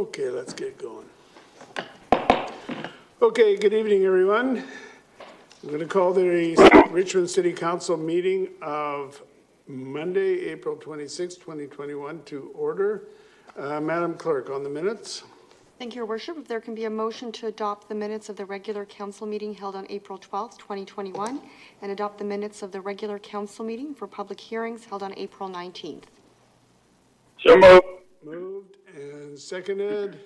Okay, let's get going. Okay, good evening, everyone. I'm going to call the Richmond City Council meeting of Monday, April 26, 2021 to order. Madam Clerk, on the minutes. Thank you, Your Worship. If there can be a motion to adopt the minutes of the regular council meeting held on April 12th, 2021, and adopt the minutes of the regular council meeting for public hearings held on April 19th. So moved. Moved and seconded.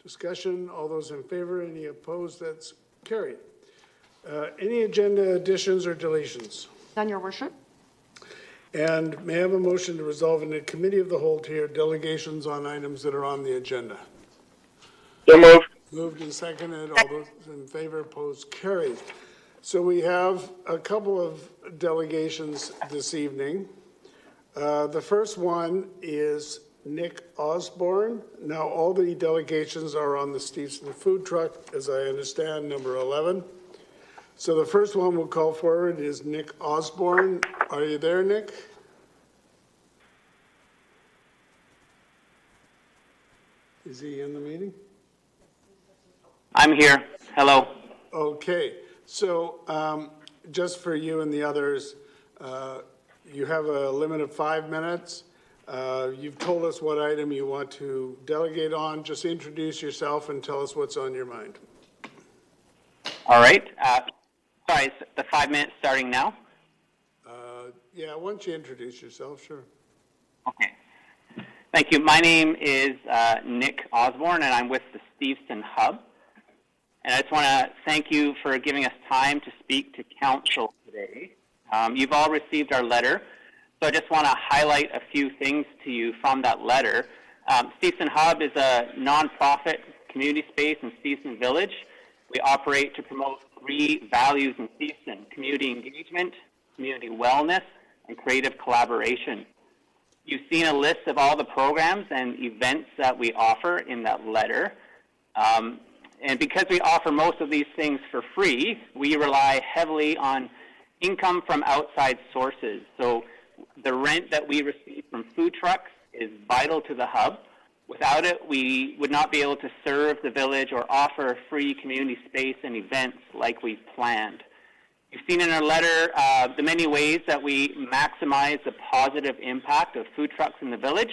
Discussion, all those in favor, any opposed, that's carried. Any agenda additions or deletions? None, Your Worship. And may I have a motion to resolve in the committee of the whole to hear delegations on items that are on the agenda? So moved. Moved and seconded, all those in favor, opposed, carried. So we have a couple of delegations this evening. The first one is Nick Osborne. Now, all the delegations are on the Stevenson food truck, as I understand, number 11. So the first one we'll call forward is Nick Osborne. Are you there, Nick? Is he in the meeting? I'm here. Hello. Okay. So just for you and the others, you have a limit of 5 minutes. You've told us what item you want to delegate on. Just introduce yourself and tell us what's on your mind. All right. Sorry, the 5 minutes starting now? Yeah, why don't you introduce yourself? Sure. Okay. Thank you. My name is Nick Osborne, and I'm with the Stevenson Hub. And I just want to thank you for giving us time to speak to Council today. You've all received our letter. So I just want to highlight a few things to you from that letter. Stevenson Hub is a nonprofit community space in Stevenson Village. We operate to promote 3 values in Stevenson: community engagement, community wellness, and creative collaboration. You've seen a list of all the programs and events that we offer in that letter. And because we offer most of these things for free, we rely heavily on income from outside sources. So the rent that we receive from food trucks is vital to the hub. Without it, we would not be able to serve the village or offer free community space and events like we've planned. You've seen in our letter the many ways that we maximize the positive impact of food trucks in the village,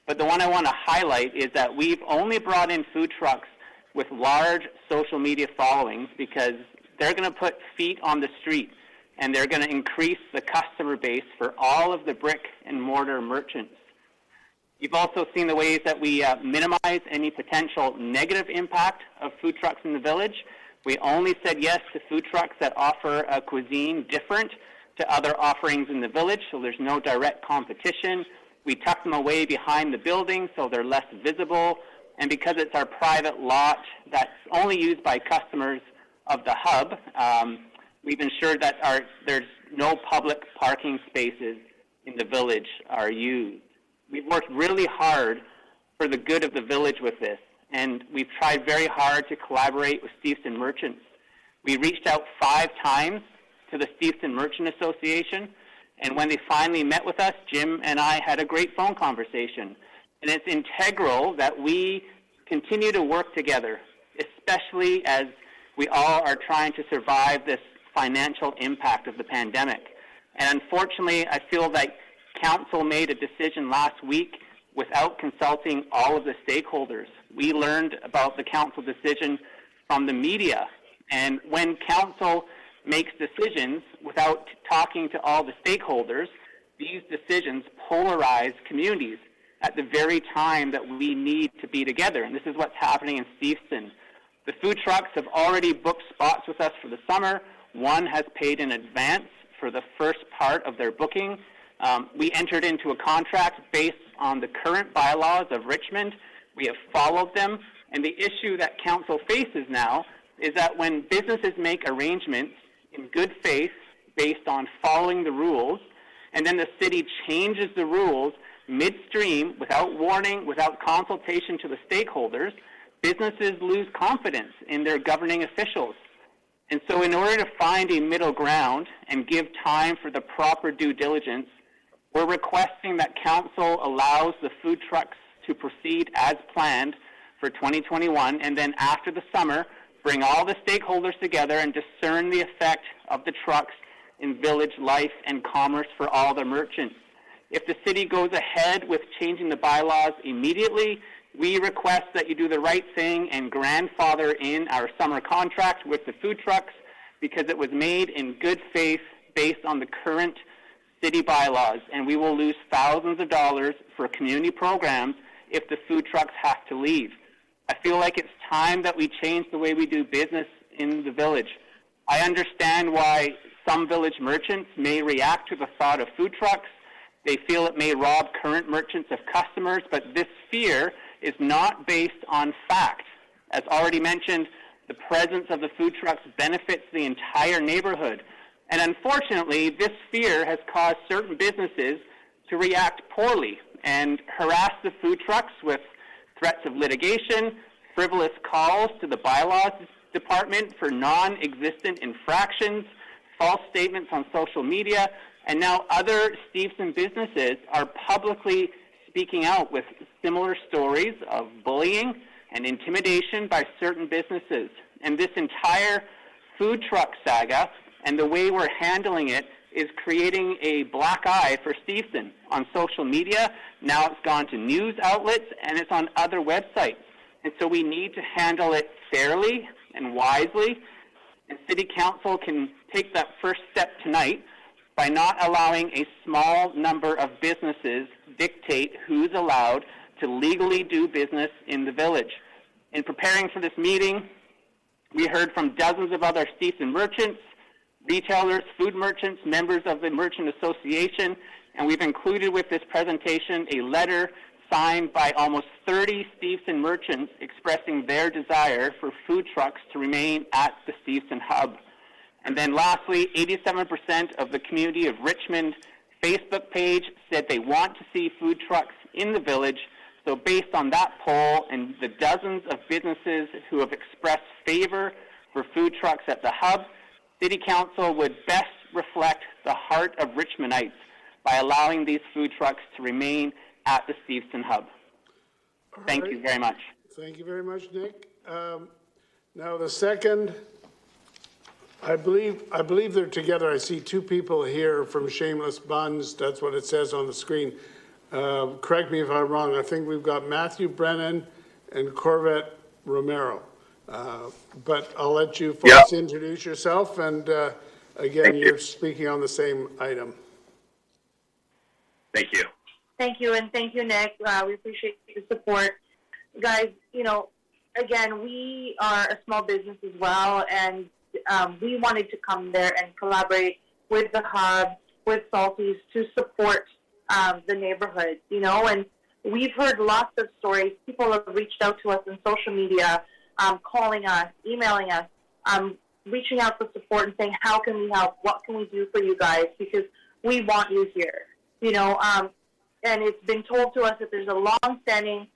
but the one I want to highlight is that we've only brought in food trucks with large social media followings because they're going to put feet on the street and they're going to increase the customer base for all of the brick and mortar merchants. You've also seen the ways that we minimize any potential negative impact of food trucks in the village. We only said yes to food trucks that offer a cuisine different to other offerings in the village, so there's no direct competition. We tuck them away behind the building so they're less visible. And because it's our private lot that's only used by customers of the hub, we've ensured that there's no public parking spaces in the village are used. We've worked really hard for the good of the village with this, and we've tried very hard to collaborate with Stevenson merchants. We reached out 5 times to the Stevenson Merchant Association, and when they finally met with us, Jim and I had a great phone conversation. And it's integral that we continue to work together, especially as we all are trying to survive this financial impact of the pandemic. And unfortunately, I feel that Council made a decision last week without consulting all of the stakeholders. We learned about the Council decision from the media. And when Council makes decisions without talking to all the stakeholders, these decisions polarize communities at the very time that we need to be together. And this is what's happening in Stevenson. The food trucks have already booked spots with us for the summer. One has paid in advance for the first part of their booking. We entered into a contract based on the current bylaws of Richmond. We have followed them. And the issue that Council faces now is that when businesses make arrangements in good faith based on following the rules, and then the city changes the rules midstream without warning, without consultation to the stakeholders, businesses lose confidence in their governing officials. And so in order to find a middle ground and give time for the proper due diligence, we're requesting that Council allows the food trucks to proceed as planned for 2021, and then after the summer, bring all the stakeholders together and discern the effect of the trucks in village life and commerce for all the merchants. If the city goes ahead with changing the bylaws immediately, we request that you do the right thing and grandfather in our summer contract with the food trucks, because it was made in good faith based on the current city bylaws, and we will lose thousands of dollars for community programs if the food trucks have to leave. I feel like it's time that we change the way we do business in the village. I understand why some village merchants may react to the thought of food trucks. They feel it may rob current merchants of customers, but this fear is not based on fact. As already mentioned, the presence of the food trucks benefits the entire neighborhood. And unfortunately, this fear has caused certain businesses to react poorly and harass the food trucks with threats of litigation, frivolous calls to the bylaws department for non-existent infractions, false statements on social media, and now other Stevenson businesses are publicly speaking out with similar stories of bullying and intimidation by certain businesses. And this entire food truck saga and the way we're handling it is creating a black eye for Stevenson on social media. Now it's gone to news outlets and it's on other websites. And so we need to handle it fairly and wisely. And City Council can take that first step tonight by not allowing a small number of businesses dictate who's allowed to legally do business in the village. In preparing for this meeting, we heard from dozens of other Stevenson merchants, retailers, food merchants, members of the Merchant Association, and we've included with this presentation a letter signed by almost 30 Stevenson merchants expressing their desire for food trucks to remain at the Stevenson hub. And then lastly, 87% of the community of Richmond Facebook page said they want to see food trucks in the village. So based on that poll and the dozens of businesses who have expressed favor for food trucks at the hub, City Council would best reflect the heart of Richmondites by allowing these food trucks to remain at the Stevenson hub. Thank you very much. Thank you very much, Nick. Now the second, I believe they're together. I see two people here from Shameless Buns. That's what it says on the screen. Correct me if I'm wrong. I think we've got Matthew Brennan and Corvette Romero. But I'll let you folks introduce yourself. And again, you're speaking on the same item. Thank you. Thank you, and thank you, Nick. We appreciate the support. Guys, you know, again, we are a small business as well, and we wanted to come there and collaborate with the hub, with Salties, to support the neighborhood, you know, and we've heard lots of stories. People have reached out to us on social media, calling us, emailing us, reaching out for support and saying, how can we help? What can we do for you guys? Because we want you here, you know, and it's been told to us that there's a long-standing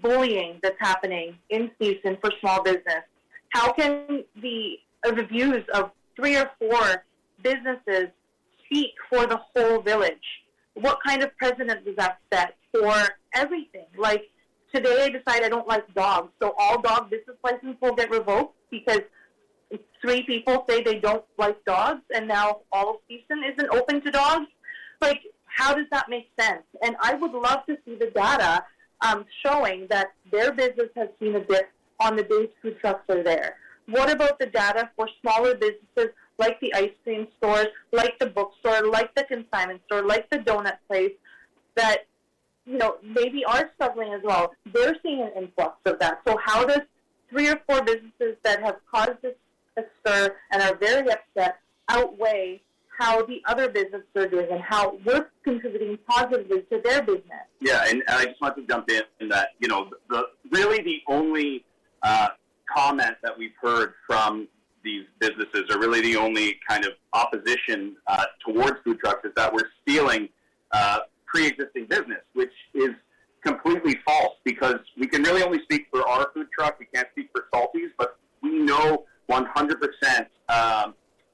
bullying that's happening in Stevenson for small business. How can the views of 3 or 4 businesses speak for the whole village? What kind of precedent does that set for everything? Like, today I decide I don't like dogs, so all dog business licenses will get revoked because 3 people say they don't like dogs, and now all of Stevenson isn't open to dogs? Like, how does that make sense? And I would love to see the data showing that their business has seen a dip on the days food trucks are there. What about the data for smaller businesses like the ice cream stores, like the bookstore, like the consignment store, like the donut place that, you know, maybe are struggling as well? They're seeing an influx of that. So how does 3 or 4 businesses that have caused this a stir and are very upset outweigh how the other businesses are doing and how we're contributing positively to their business? Yeah, and I just want to jump in that, you know, really the only comment that we've heard from these businesses, or really the only kind of opposition towards food trucks, is that we're stealing pre-existing business, which is completely false, because we can really only speak for our food truck. We can't speak for Salties, but we know 100%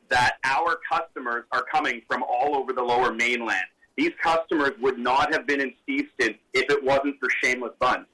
that our customers are coming from all over the Lower Mainland. These customers would not have been in Stevenson if it wasn't for Shameless Buns.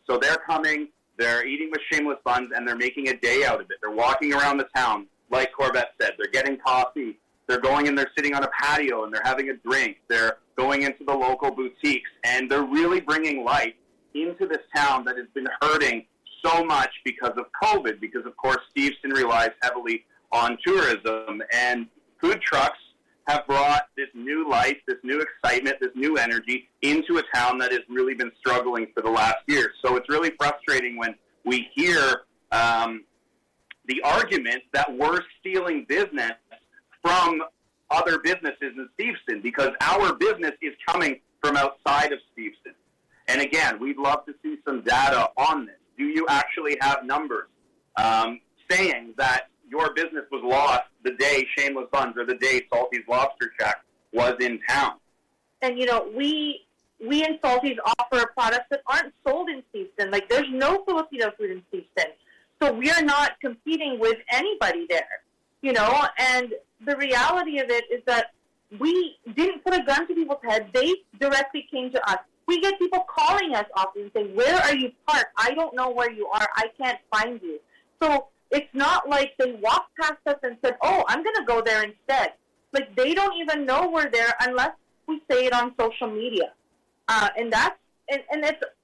So they're coming They're eating with shameless buns, and they're making a day out of it. They're walking around the town, like Corbett said. They're getting coffee. They're going and they're sitting on a patio, and they're having a drink. They're going into the local boutiques, and they're really bringing life into this town that has been hurting so much because of COVID, because, of course, Steveston relies heavily on tourism, and food trucks have brought this new life, this new excitement, this new energy into a town that has really been struggling for the last year. So it's really frustrating when we hear the argument that we're stealing business from other businesses in Steveston, because our business is coming from outside of Steveston. And again, we'd love to see some data on this. Do you actually have numbers saying that your business was lost the day Shameless Buns or the day Salty's Lobster Shack was in town? And, you know, we in Salty's offer products that aren't sold in Steveston. Like, there's no Filipino food in Steveston. So we are not competing with anybody there, you know. And the reality of it is that we didn't put a gun to people's heads. They directly came to us. We get people calling us often saying, where are you parked? I don't know where you are. I can't find you. So it's not like they walked past us and said, oh, I'm going to go there instead. Like, they don't even know we're there unless we say it on social media. And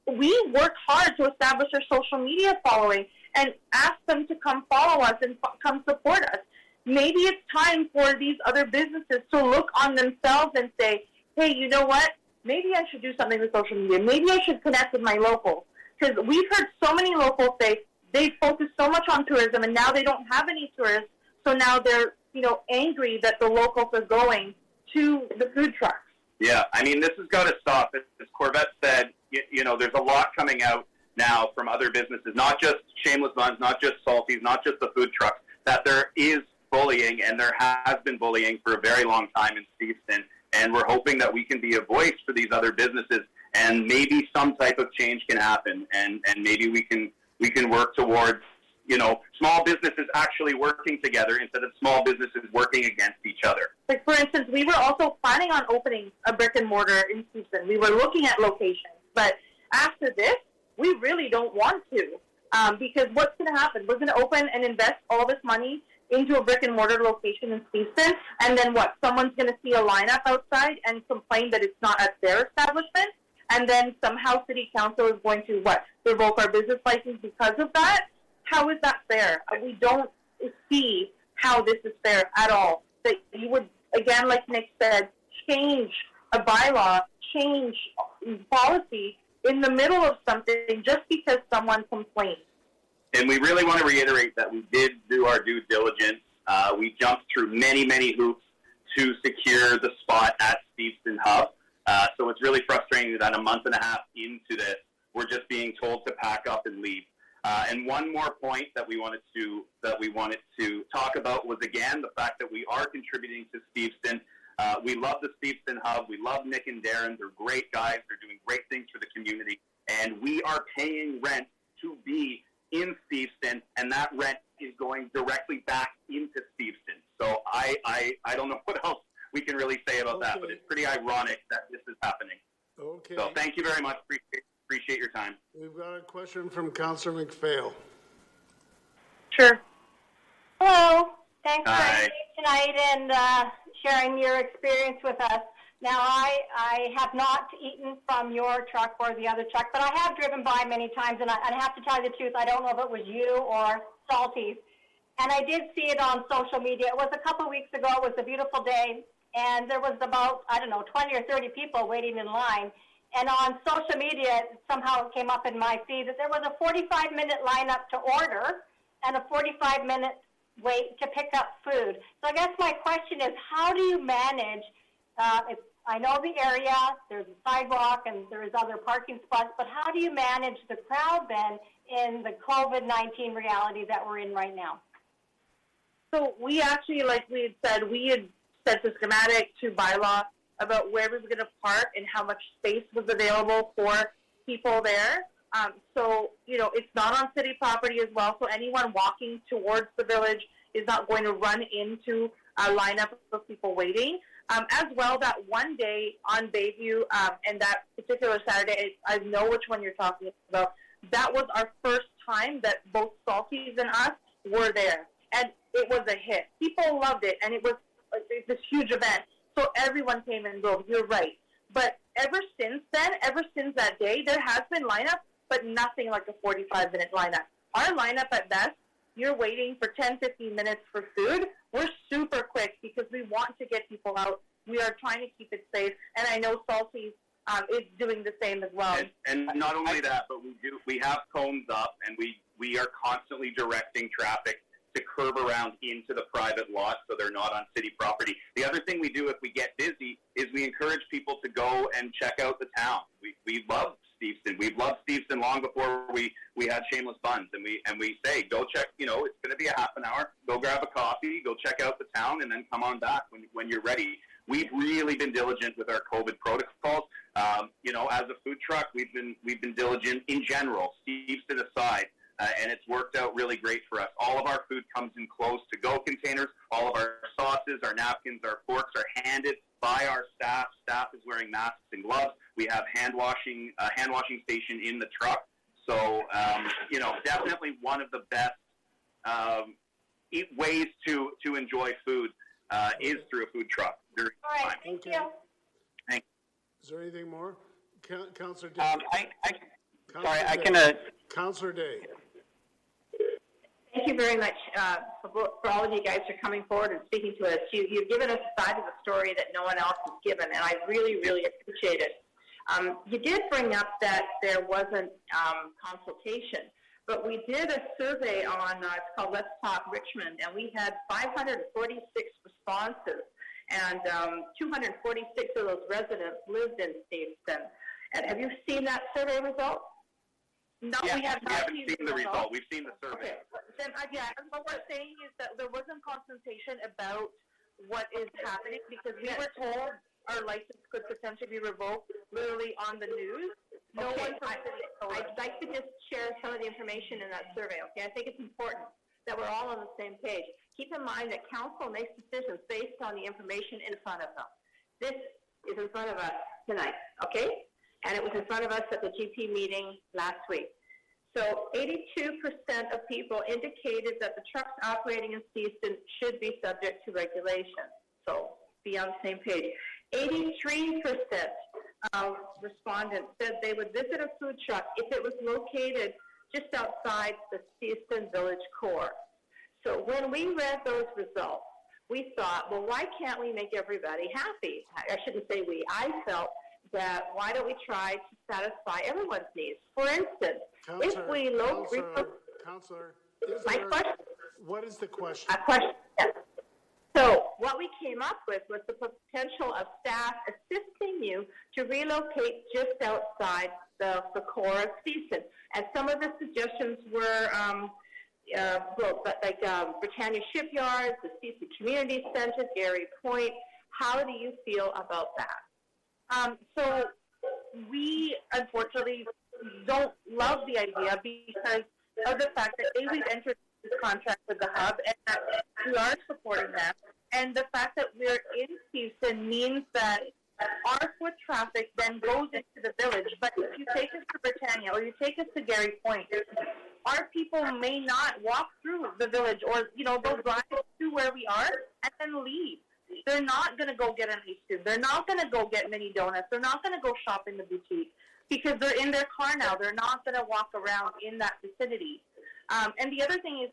we work hard to establish our social media following and ask them to come follow us and come support us. Maybe it's time for these other businesses to look on themselves and say, hey, you know what? Maybe I should do something with social media. Maybe I should connect with my locals. Because we've heard so many locals say they focus so much on tourism, and now they don't have any tourists. So now they're, you know, angry that the locals are going to the food trucks. Yeah, I mean, this has got to stop. As Corvette said, you know, there's a lot coming out now from other businesses, not just Shameless Buns, not just Salty's, not just the food trucks, that there is bullying, and there has been bullying for a very long time in Steveston. And we're hoping that we can be a voice for these other businesses, and maybe some type of change can happen, and maybe we can work towards, you know, small businesses actually working together instead of small businesses working against each other. Like, for instance, we were also planning on opening a brick and mortar in Houston. We were looking at locations, but after this, we really don't want to, because what's going to happen? We're going to open and invest all this money into a brick and mortar location in Steveston, and then what? Someone's going to see a lineup outside and complain that it's not at their establishment, and then somehow City Council is going to, what, revoke our business license because of that? How is that fair? We don't see how this is fair at all. That you would, again, like Nick said, change a bylaw, change policy in the middle of something just because someone complained. And we really want to reiterate that we did do our due diligence. We jumped through many, many hoops to secure the spot at Steveston Hub. So it's really frustrating that a month and a half into this, we're just being told to pack up and leave. And one more point that we wanted to talk about was, again, the fact that we are contributing to Steveston. We love the Steveston Hub. We love Nick and Darren. They're great guys. They're doing great things for the community. And we are paying rent to be in Steveston, and that rent is going directly back into Steveston. So I don't know what else we can really say about that, but it's pretty ironic that this is happening. Okay. So thank you very much. Appreciate your time. We've got a question from Councillor McPhail. Sure. Hello. Thanks for Hi. being tonight and sharing your experience with us. Now, I have not eaten from your truck or the other truck, but I have driven by many times, and I have to tell you the truth, I don't know if it was you or Salty's. And I did see it on social media. It was a couple of weeks ago. It was a beautiful day, and there was about, 20 or 30 people waiting in line. And on social media, somehow it came up in my feed that there was a 45-minute lineup to order and a 45-minute wait to pick up food. So I guess my question is, how do you manage, if I know the area, there's a sidewalk and there's other parking spots, but how do you manage the crowd then in the COVID-19 reality that we're in right now? So we actually, like we had set the schematic to bylaw about where we were going to park and how much space was available for people there. So, you know, it's not on city property as well, so anyone walking towards the village is not going to run into a lineup of people waiting. As well, that one day on Bayview and that particular Saturday, I know which one you're talking about, that was our first time that both Salties and us were there. And it was a hit. People loved it, and it was this huge event. So everyone came and drove. You're right. But ever since then, ever since that day, there has been lineup, but nothing like a 45-minute lineup. Our lineup at best, you're waiting for 10, 15 minutes for food. We're super quick because we want to get people out. We are trying to keep it safe. And I know Salties is doing the same as well. And not only that, but we have cones up, and we are constantly directing traffic to curb around into the private lot so they're not on city property. The other thing we do if we get busy is we encourage people to go and check out the town. We love Steveston. We've loved Steveston long before we had Shameless Buns, and we say, go check, it's going to be a half an hour, go grab a coffee, go check out the town, and then come on back when you're ready. We've really been diligent with our COVID protocols. As a food truck, we've been diligent in general, Steveston aside. And it's worked out really great for us. All of our food comes in closed to-go containers. All of our sauces, our napkins, our forks are handed by our staff. Staff is wearing masks and gloves. We have hand washing station in the truck. So, definitely one of the best ways to enjoy food is through a food truck during All right, time. thank you. Thanks. Is there anything more? Councillor Day. Councillor Day. Thank you very much for all of you guys for coming forward and speaking to us. You've given us a side of the story that no one else has given, and I really, really appreciate it. You did bring up that there wasn't consultation, but we did a survey on, it's called Let's Talk Richmond, and we had 546 responses, and 246 of those residents lived in Steveston. And have you seen that survey result? No, yeah, we have not seen the result. We've seen the survey. Okay. Then, what we're saying is that there wasn't consultation about what is happening because we were told our license could potentially be revoked literally on the news. No one from the city told us. I'd like to just share some of the information in that survey, okay? I think it's important that we're all on the same page. Keep in mind that council makes decisions based on the information in front of them. This is in front of us tonight, okay? And it was in front of us at the GP meeting last week. So 82% of people indicated that the trucks operating in Steveston should be subject to regulation. So be on the same page. 83% of respondents said they would visit a food truck if it was located just outside the Steveston Village core. So when we read those results, we thought, well, why can't we make everybody happy? I shouldn't say we. I felt that why don't we try to satisfy everyone's needs? For instance, if we Councillor, what is the question? A question. Yes. So what we came up with was the potential of staff assisting you to relocate just outside the core of Steveston. And some of the suggestions were Britannia Shipyards, the Steveston Community Center, Gary Point. How do you feel about that? So we unfortunately don't love the idea because of the fact that we've entered this contract with the hub and that we are supporting them. And the fact that we're in Houston means that our foot traffic then goes into the village. But if you take us to Britannia or you take us to Gary Point, our people may not walk through the village or, they'll drive to where we are and then leave. They're not going to go get an ice cream. They're not going to go get mini donuts. They're not going to go shop in the boutique because they're in their car now. They're not going to walk around in that vicinity. And the other thing is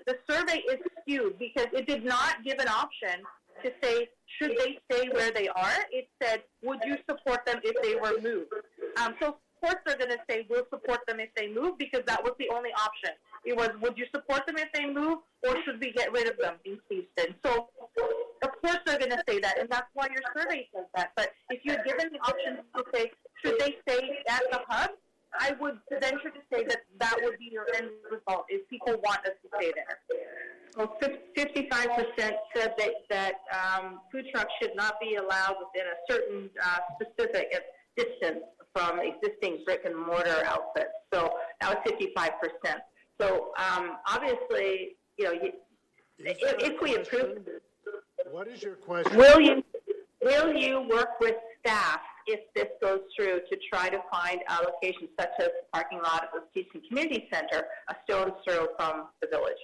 the survey is skewed because it did not give an option to say, should they stay where they are? It said, would you support them if they were moved? So of course they're going to say, we'll support them if they move because that was the only option. It was, would you support them if they move or should we get rid of them in Steveston? So of course they're going to say that, and that's why your survey says that. But if you're given the option to say, should they stay at the hub, I would venture to say that that would be your end result, if people want us to stay there. Well, 55% said that food trucks should not be allowed within a certain specific distance from existing brick and mortar outfits. So that was 55%. So obviously, if we approve, what is your question? will you work with staff if this goes through, to try to find allocations such as the parking lot of the Stevenson Community Center, a stone's throw from the village.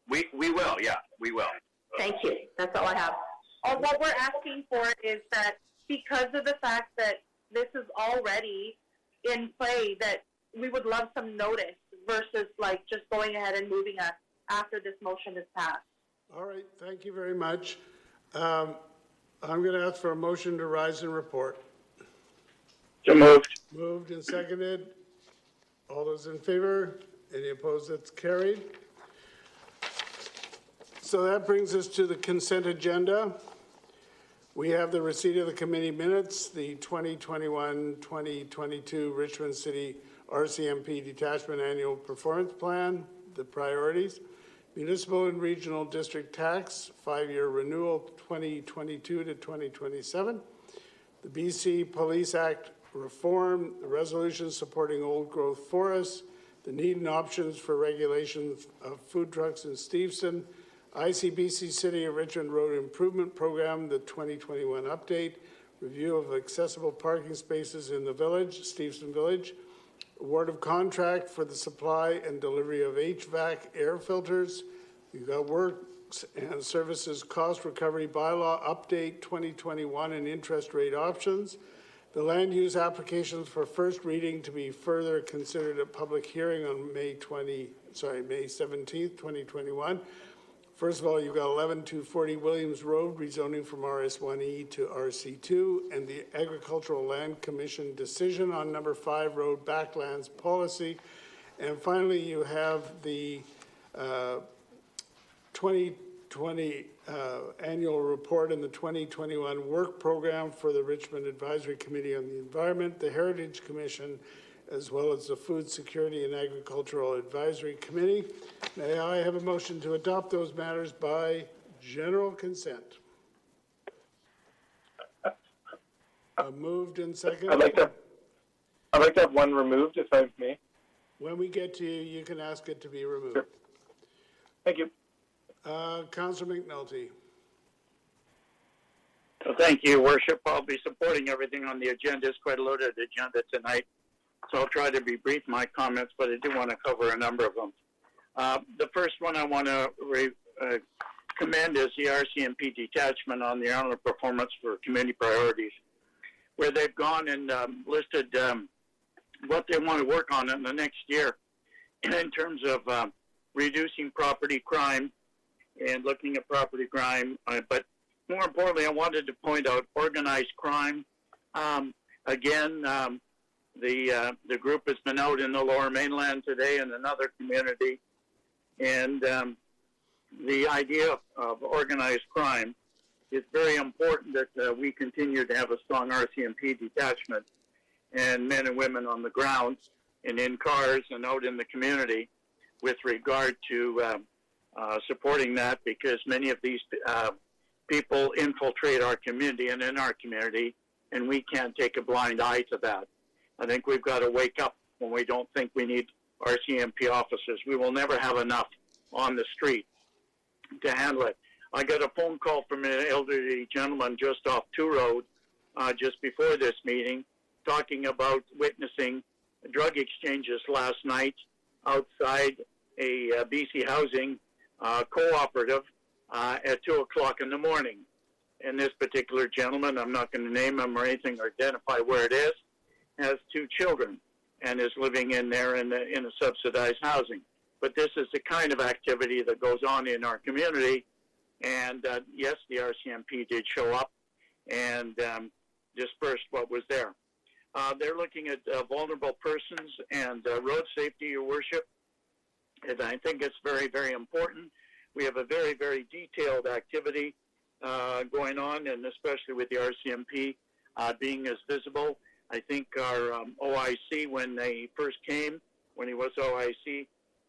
We will, yeah, we will. Thank you. That's all I have. What we're asking for is that because of the fact that this is already in play, that we would love some notice versus like just going ahead and moving us after this motion is passed. All right, thank you very much. I'm going to ask for a motion to rise and report. So moved. Moved and seconded. All those in favor? Any opposed? That's carried. So that brings us to the consent agenda. We have the receipt of the committee minutes, the 2021-2022 Richmond City RCMP Detachment Annual Performance Plan, the priorities, municipal and regional district tax, 5-year renewal 2022 to 2027, the BC Police Act reform, the resolution supporting old growth forests, the need and options for regulation of food trucks in Steveston, ICBC City of Richmond Road Improvement Program, the 2021 update, review of accessible parking spaces in the village, Steveston Village, award of contract for the supply and delivery of HVAC air filters. We've got works and services cost recovery bylaw update 2021 and interest rate options. The land use applications for first reading to be further considered at public hearing on May 17th, 2021. First of all, you've got 11240 Williams Road, rezoning from RS1E to RC2, and the Agricultural Land Commission decision on number 5 road backlands policy. And finally, you have the 2020 annual report and the 2021 work program for the Richmond Advisory Committee on the Environment, the Heritage Commission, as well as the Food Security and Agricultural Advisory Committee. May I have a motion to adopt those matters by general consent? Moved and seconded. I'd like to have one removed, if I may. When we get to you, you can ask it to be removed. Sure. Thank you. Councillor McNulty. So thank you, Worship. I'll be supporting everything on the agenda. It's quite a loaded agenda tonight. So I'll try to be brief in my comments, but I do want to cover a number of them. The first one I want to commend is the RCMP detachment on the annual performance for community priorities, where they've gone and listed what they want to work on in the next year in terms of reducing property crime and looking at property crime. But more importantly, I wanted to point out organized crime. Again, the group has been out in the Lower Mainland today in another community, and the idea of organized crime is very important that we continue to have a strong RCMP detachment and men and women on the ground and in cars and out in the community with regard to supporting that, because many of these people infiltrate our community and in our community, and we can't take a blind eye to that. I think we've got to wake up when we don't think we need RCMP officers. We will never have enough on the street to handle it. I got a phone call from an elderly gentleman just off 2 Road just before this meeting, talking about witnessing drug exchanges last night outside a BC Housing cooperative at 2 o'clock in the morning. And this particular gentleman, I'm not going to name him or anything or identify where it is, has 2 children and is living in there in a subsidized housing. But this is the kind of activity that goes on in our community. And yes, the RCMP did show up and dispersed what was there. They're looking at vulnerable persons and road safety, Your Worship. And I think it's very, very important. We have a very, very detailed activity going on, and especially with the RCMP being as visible. I think our OIC, when they first came, when he was OIC,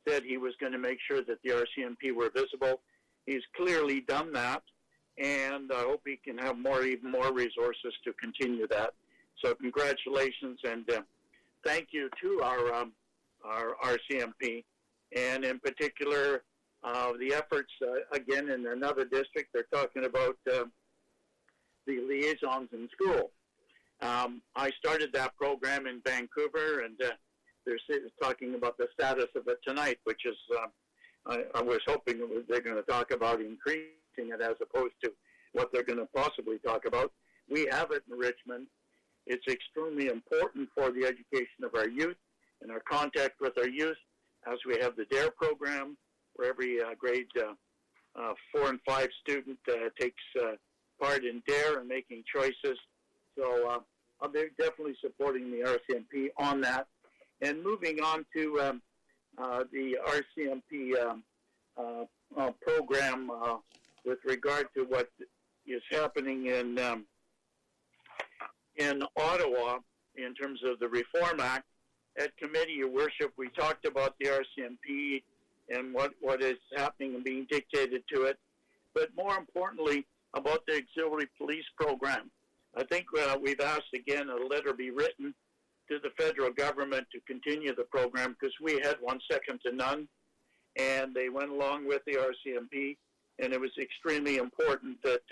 said he was going to make sure that the RCMP were visible. He's clearly done that, and I hope he can have even more resources to continue that. So congratulations, and thank you to our RCMP, and in particular, the efforts, again, in another district, they're talking about the liaisons in school. I started that program in Vancouver, and they're talking about the status of it tonight, which is, I was hoping they're going to talk about increasing it as opposed to what they're going to possibly talk about. We have it in Richmond. It's extremely important for the education of our youth and our contact with our youth, as we have the DARE program, where every grade 4 and 5 student takes part in DARE and making choices. So I'm definitely supporting the RCMP on that. And moving on to the RCMP program with regard to what is happening in Ottawa in terms of the Reform Act. At committee, Your Worship, we talked about the RCMP and what is happening and being dictated to it, but more importantly, about the auxiliary police program. I think we've asked again a letter be written to the federal government to continue the program, because we had one second to none, and they went along with the RCMP, and it was extremely important that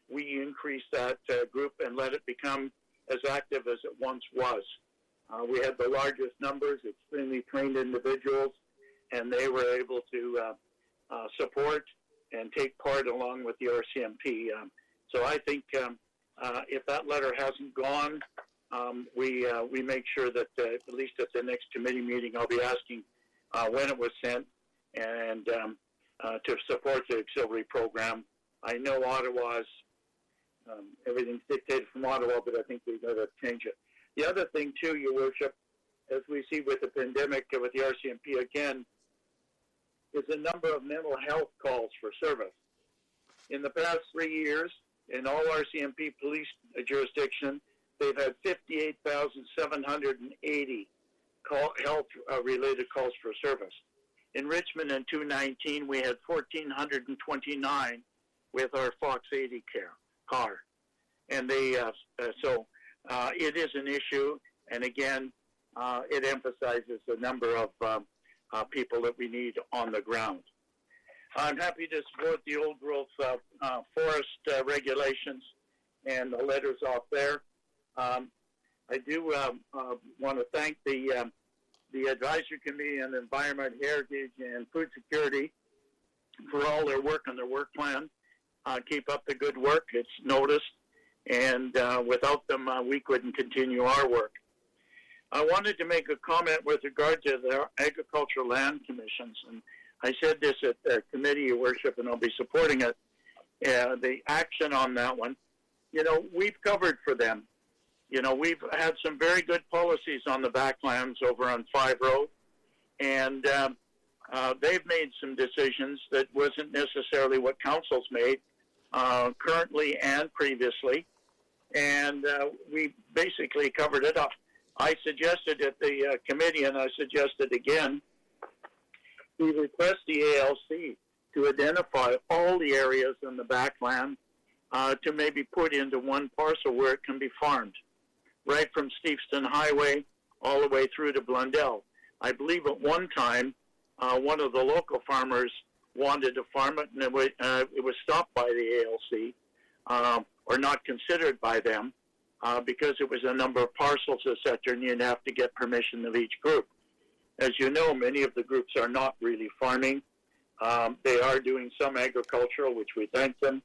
we increase that group and let it become as active as it once was. We had the largest numbers, extremely trained individuals, and they were able to support and take part along with the RCMP. So I think if that letter hasn't gone, we make sure that at least at the next committee meeting, I'll be asking when it was sent and to support the auxiliary program. I know Ottawa's, everything's dictated from Ottawa, but I think we've got to change it. The other thing, too, Your Worship, as we see with the pandemic, with the RCMP again, is a number of mental health calls for service. In the past 3 years, in all RCMP police jurisdictions, they've had 58,780 health-related calls for service. In Richmond in 2019, we had 1,429 with our Fox 80 car. And they, it is an issue, and again, it emphasizes the number of people that we need on the ground. I'm happy to support the old growth forest regulations and the letters off there. I do want to thank the Advisory Committee on Environment, Heritage, and Food Security for all their work on their work plan. Keep up the good work. It's noticed. And without them, we couldn't continue our work. I wanted to make a comment with regard to the Agricultural Land Commissions, and I said this at the committee, Your Worship, and I'll be supporting it, the action on that one. You know, we've covered for them. You know, we've had some very good policies on the backlands over on 5 Road, and they've made some decisions that wasn't necessarily what council's made currently and previously. And we basically covered it up. I suggested at the committee, and I suggested again, we request the ALC to identify all the areas in the backland to maybe put into one parcel where it can be farmed, right from Steveston Highway all the way through to Blundell. I believe at one time, one of the local farmers wanted to farm it, and it was stopped by the ALC. Or not considered by them because it was a number of parcels, etc., and you'd have to get permission of each group. As you know, many of the groups are not really farming. They are doing some agricultural, which we thank them,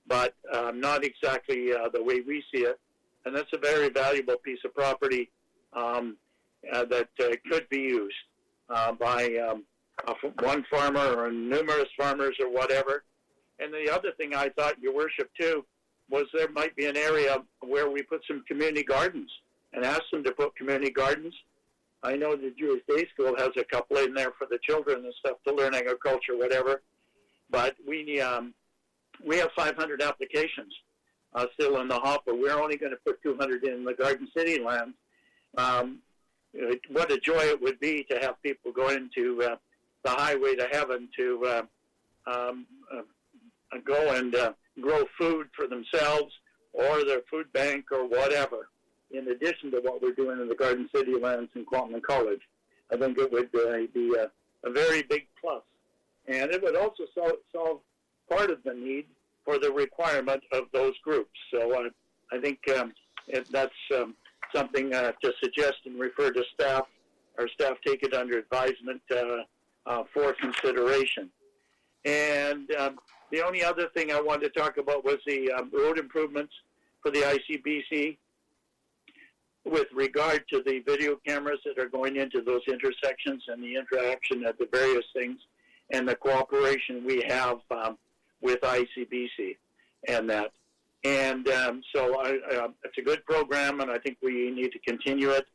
but not exactly the way we see it. And that's a very valuable piece of property that could be used by one farmer or numerous farmers or whatever. And the other thing I thought, Your Worship, too, was there might be an area where we put some community gardens and ask them to put community gardens. I know the Jewish Day School has a couple in there for the children and stuff to learn agriculture, whatever. But we have 500 applications still in the hopper. We're only going to put 200 in the Garden City land. What a joy it would be to have people go into the highway to heaven to go and grow food for themselves or their food bank or whatever, in addition to what we're doing in the Garden City lands in Quantum College. I think it would be a very big plus. And it would also solve part of the need for the requirement of those groups. So I think that's something to suggest and refer to staff. Our staff take it under advisement for consideration. And the only other thing I wanted to talk about was the road improvements for the ICBC with regard to the video cameras that are going into those intersections and the interaction of the various things and the cooperation we have with ICBC and that. And so it's a good program, and I think we need to continue it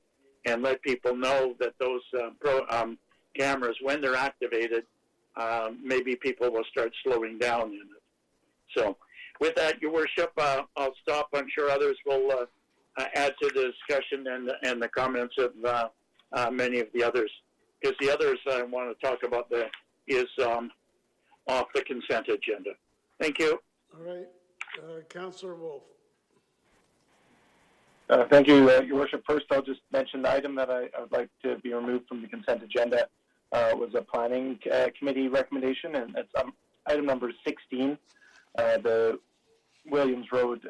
and let people know that those cameras, when they're activated, maybe people will start slowing down in it. So with that, Your Worship, I'll stop. I'm sure others will add to the discussion and the comments of many of the others. Because the others I want to talk about is off the consent agenda. Thank you. All right. Councillor Wolf. Thank you, Your Worship. First, I'll just mention the item that I would like to be removed from the consent agenda was a planning committee recommendation, and it's item number 16, the Williams Road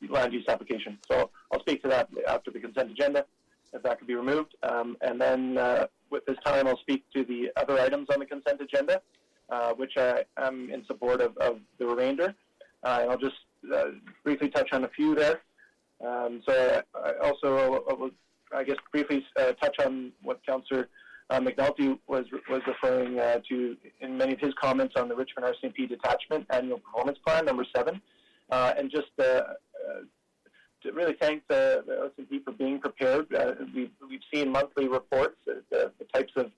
land use application. So I'll speak to that after the consent agenda, if that could be removed. And then with this time, I'll speak to the other items on the consent agenda, which I am in support of the remainder. And I'll just briefly touch on a few there. So I also will, I guess, briefly touch on what Councillor McNulty was referring to in many of his comments on the Richmond RCMP detachment annual performance plan, number 7, and just to really thank the RCMP for being prepared. We've seen monthly reports, the types of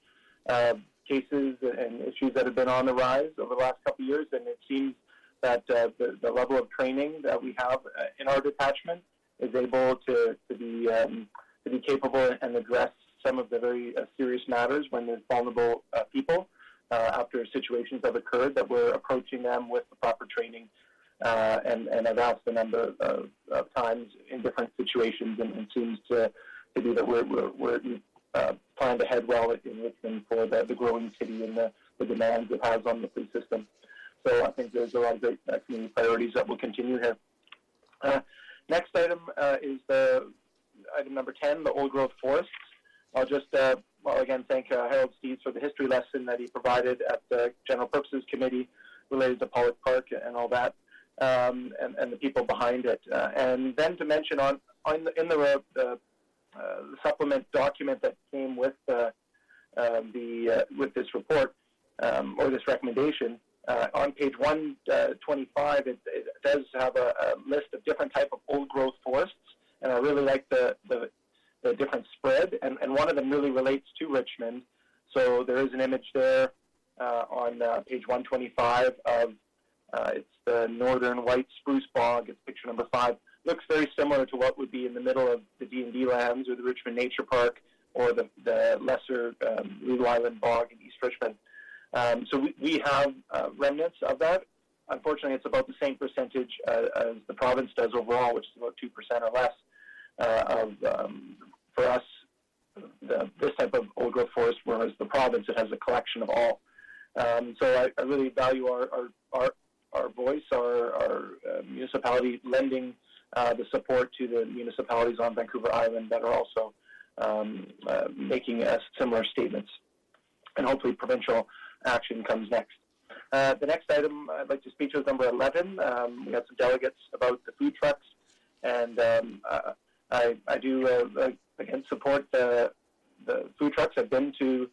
cases and issues that have been on the rise over the last couple of years, and it seems that the level of training that we have in our detachment is able to be capable and address some of the very serious matters when there's vulnerable people after situations have occurred, that we're approaching them with the proper training. And I've asked a number of times in different situations, and it seems to be that we're planned ahead well in Richmond for the growing city and the demands it has on the police system. So I think there's a lot of great community priorities that will continue here. Next item is the item number 10, the old growth forests. I'll just, again, thank Harold Steeves for the history lesson that he provided at the General Purposes Committee related to Pollock Park and all that, and the people behind it. And then to mention in the supplement document that came with with this report or this recommendation, on page 125, it does have a list of different type of old growth forests, and I really like the different spread, and one of them really relates to Richmond. So there is an image there on page 125 of it's the northern white spruce bog. It's picture number 5. Looks very similar to what would be in the middle of the D&D lands or the Richmond Nature Park or the lesser Rideau Island bog in East Richmond. So we have remnants of that. Unfortunately, it's about the same percentage as the province does overall, which is about 2% or less for us, this type of old growth forest, whereas the province, it has a collection of all. So I really value our voice, our municipality lending the support to the municipalities on Vancouver Island that are also making similar statements. And hopefully provincial action comes next. The next item I'd like to speak to is number 11. We had some delegates about the food trucks, and I do again support the food trucks. I've been to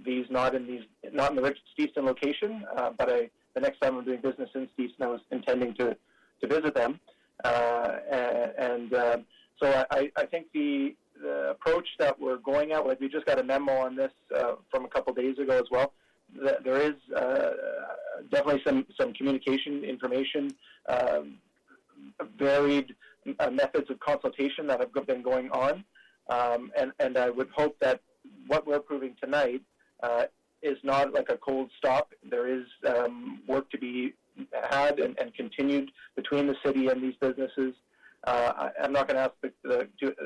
these, not in the Richmond Stevenson location, but the next time I'm doing business in Stevenson, I was intending to visit them, so I think the approach that we're going at, like we just got a memo on this from a couple days ago as well. There is definitely some communication, information, varied methods of consultation that have been going on, and I would hope that what we're approving tonight is not like a cold stop. There is work to be had and continued between the city and these businesses. I'm not going to ask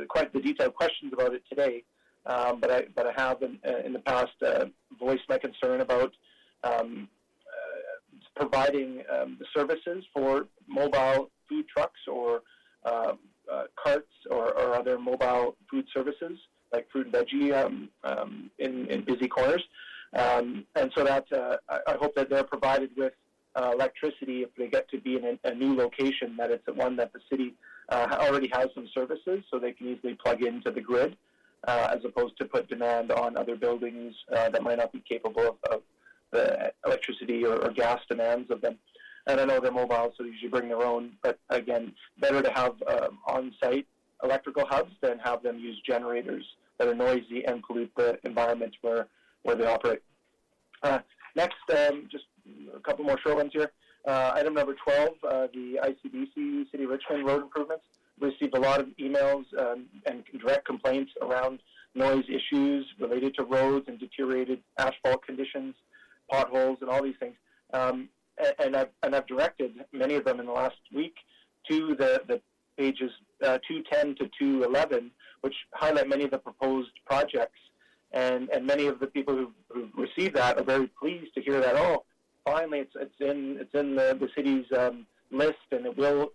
quite the detailed questions about it today, but I have in the past voiced my concern about providing the services for mobile food trucks or carts or other mobile food services like fruit and veggie in busy corners. And so that I hope that they're provided with electricity if they get to be in a new location, that it's one that the city already has some services, so they can easily plug into the grid, as opposed to put demand on other buildings that might not be capable of the electricity or gas demands of them. And I know they're mobile, so they usually bring their own, but again, better to have on-site electrical hubs than have them use generators that are noisy and pollute the environment where they operate. Next, just a couple more short ones here. Item number 12, the ICBC City of Richmond road improvements. We received a lot of emails and direct complaints around noise issues related to roads and deteriorated asphalt conditions, potholes, and all these things. And I've directed many of them in the last week to the pages 210 to 211, which highlight many of the proposed projects. And many of the people who've received that are very pleased to hear that, oh, finally it's in the city's list, and it will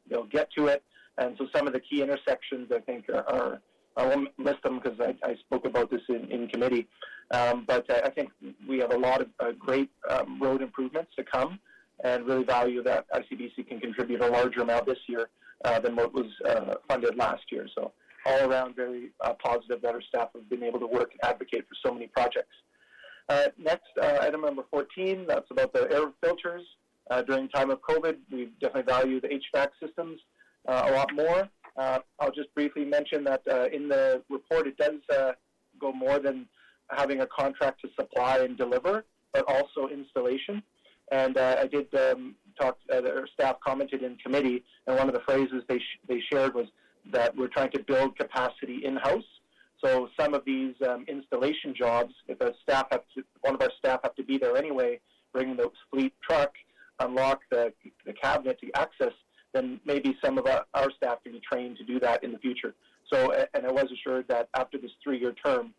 they'll get to it. And so some of the key intersections, I think, are I won't list them because I spoke about this in committee. But I think we have a lot of great road improvements to come, and really value that ICBC can contribute a larger amount this year than what was funded last year. So all around very positive that our staff have been able to work and advocate for so many projects. Next, item number 14, that's about the air filters. During time of COVID, we definitely value the HVAC systems a lot more. I'll just briefly mention that in the report it does go more than having a contract to supply and deliver, but also installation. And I did talk, our staff commented in committee, and one of the phrases they shared was that we're trying to build capacity in-house. So some of these installation jobs, if one of our staff have to be there anyway, bring the fleet truck, unlock the cabinet to access, then maybe some of our staff can be trained to do that in the future. So, and I was assured that after this 3-year term,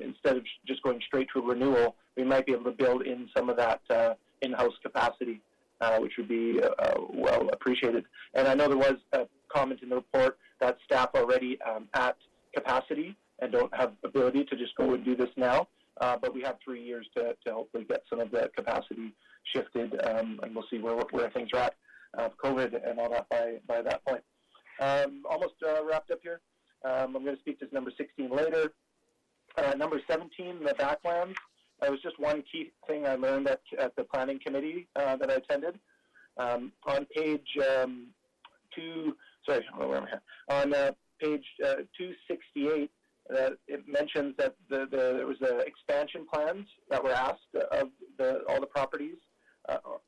instead of just going straight to a renewal, we might be able to build in some of that in-house capacity, which would be well appreciated. And I know there was a comment in the report that staff are already at capacity and don't have ability to just go and do this now. But we have 3 years to hopefully get some of the capacity shifted, and we'll see where things are at. COVID and all that by that point. Almost wrapped up here. I'm going to speak to number 16 later. Number 17, the backlands. That was just one key thing I learned at the planning committee that I attended. On page on page 268, it mentions that there was expansion plans that were asked of all the properties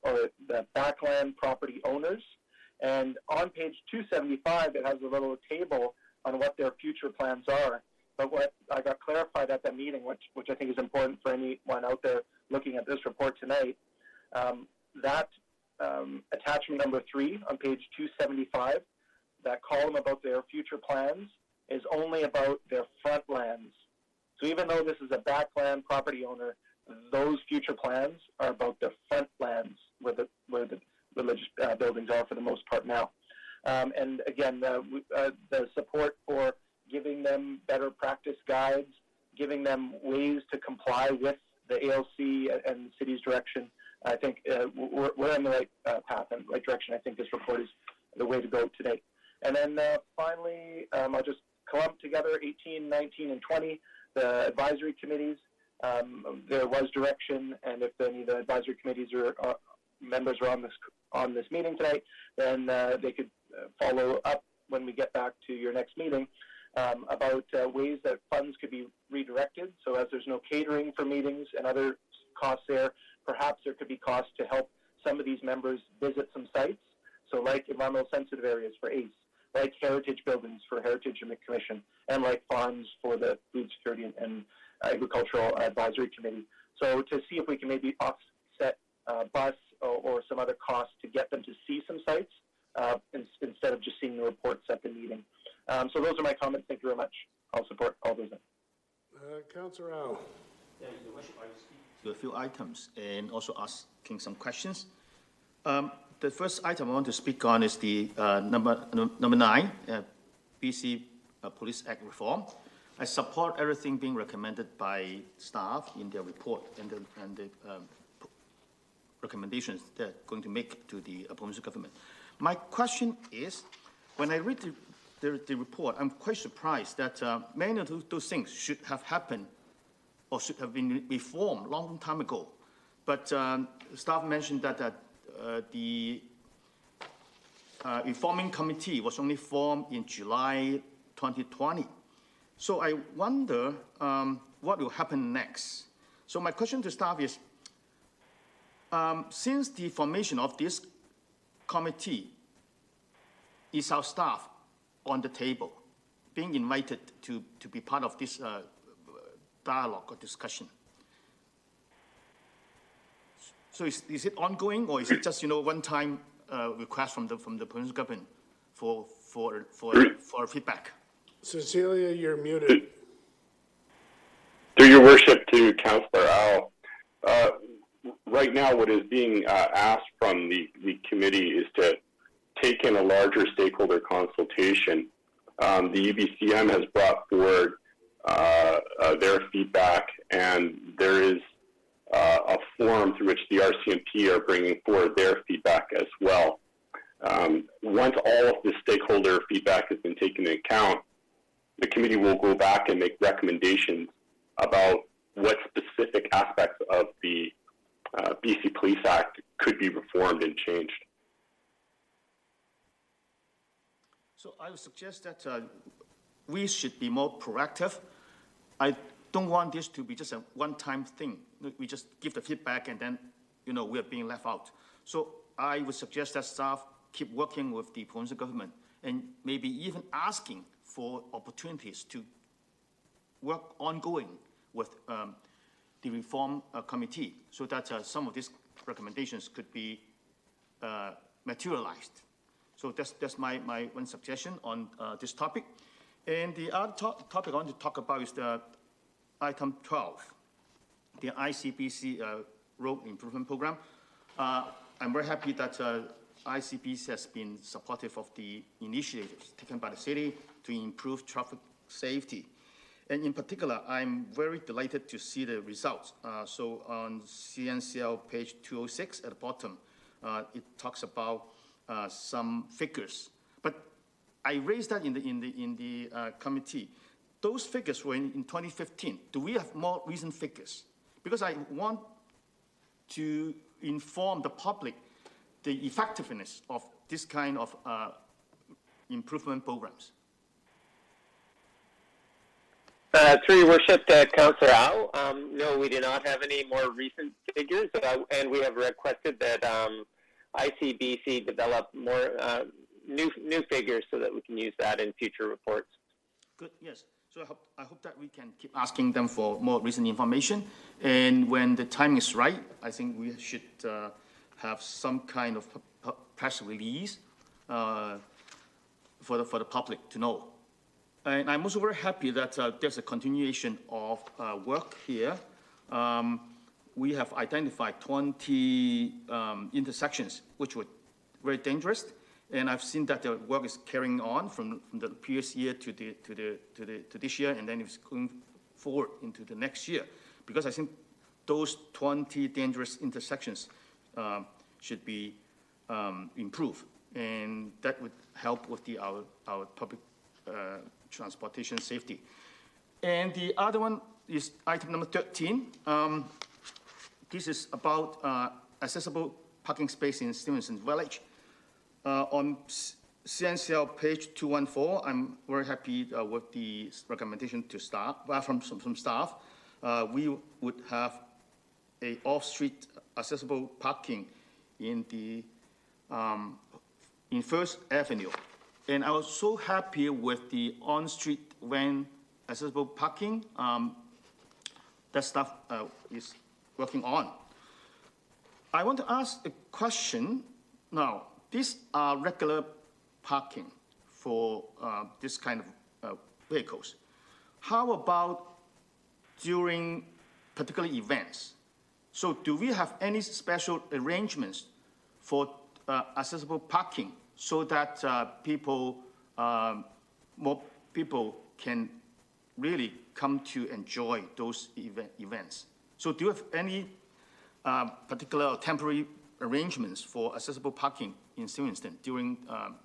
or the backland property owners. And on page 275, it has a little table on what their future plans are. But what I got clarified at that meeting, which I think is important for anyone out there looking at this report tonight, that attachment number 3 on page 275, that column about their future plans is only about their front lands. So even though this is a backland property owner, those future plans are about the front lands where the religious buildings are for the most part now. And again, the support for giving them better practice guides, giving them ways to comply with the ALC and the city's direction, I think we're in the right path and right direction. I think this report is the way to go today. And then finally, I'll just clump together 18, 19, and 20, the advisory committees. There was direction, and if any of the advisory committees or members are on this meeting tonight, then they could follow up when we get back to your next meeting about ways that funds could be redirected. So as there's no catering for meetings and other costs there, perhaps there could be costs to help some of these members visit some sites. So like environmental sensitive areas for ACE, like heritage buildings for Heritage and Commission, and like farms for the Food Security and Agricultural Advisory Committee. So to see if we can maybe offset bus or some other costs to get them to see some sites instead of just seeing the reports at the meeting. So those are my comments. Thank you very much. I'll support all those. Councillor Rao. Yeah, Your Worship, I will speak to a few items and also asking some questions. The first item I want to speak on is the number 9, BC Police Act reform. I support everything being recommended by staff in their report and the recommendations they're going to make to the provincial government. My question is, when I read the report, I'm quite surprised that many of those things should have happened or should have been reformed a long time ago. But staff mentioned that the reforming committee was only formed in July 2020. So I wonder what will happen next. So my question to staff is, since the formation of this committee, is our staff on the table, being invited to be part of this dialogue or discussion? So is it ongoing, or is it just one-time request from the provincial government for feedback? Cecilia, you're muted. Through your worship to Councillor Al, right now what is being asked from the committee is to take in a larger stakeholder consultation. The UBCM has brought forward their feedback, and there is a forum through which the RCMP are bringing forward their feedback as well. Once all of the stakeholder feedback has been taken into account, the committee will go back and make recommendations about what specific aspects of the BC Police Act could be reformed and changed. So I would suggest that we should be more proactive. I don't want this to be just a one-time thing. We just give the feedback and then, we are being left out. So I would suggest that staff keep working with the provincial government and maybe even asking for opportunities to work ongoing with the reform committee so that some of these recommendations could be materialized. So that's my one suggestion on this topic. And the other topic I want to talk about is the item 12, the ICBC Road Improvement Program. I'm very happy that ICBC has been supportive of the initiatives taken by the city to improve traffic safety. And in particular, I'm very delighted to see the results. So on CNCL page 206 at the bottom, it talks about some figures. But I raised that in the committee. Those figures were in 2015. Do we have more recent figures? Because I want to inform the public the effectiveness of this kind of improvement programs. Through your worship, Councillor Au, no, we do not have any more recent figures, and we have requested that ICBC develop more new figures so that we can use that in future reports. Good, yes. So I hope that we can keep asking them for more recent information, and when the time is right, I think we should have some kind of press release for the public to know. And I'm also very happy that there's a continuation of work here. We have identified 20 intersections which were very dangerous, and I've seen that the work is carrying on from the previous year to this year, and then it's going forward into the next year. Because I think those 20 dangerous intersections should be improved, and that would help with our public transportation safety. And the other one is item number 13. This is about accessible parking space in Stevenson Village. On CNCL page 214, I'm very happy with the recommendation to staff, from staff. We would have a off-street accessible parking in the in First Avenue. And I was so happy with the on-street van accessible parking that staff is working on. I want to ask a question now. These are regular parking for this kind of vehicles. How about during particular events? So do we have any special arrangements for accessible parking so that more people can really come to enjoy those events. So do you have any particular temporary arrangements for accessible parking in Stevenson during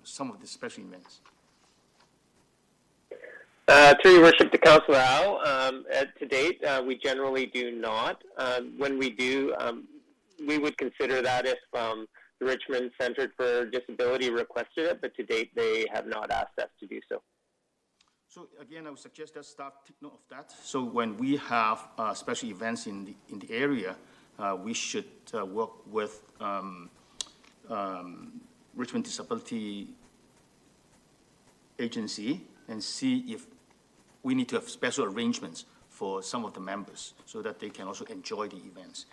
some of the special events? Through your worship to Councillor Au, to date, we generally do not. When we do, we would consider that if the Richmond Centre for Disability requested it, but to date, they have not asked us to do so. So again, I would suggest that staff take note of that. So when we have special events in the area, we should work with Richmond Disability Agency and see if we need to have special arrangements for some of the members so that they can also enjoy the events.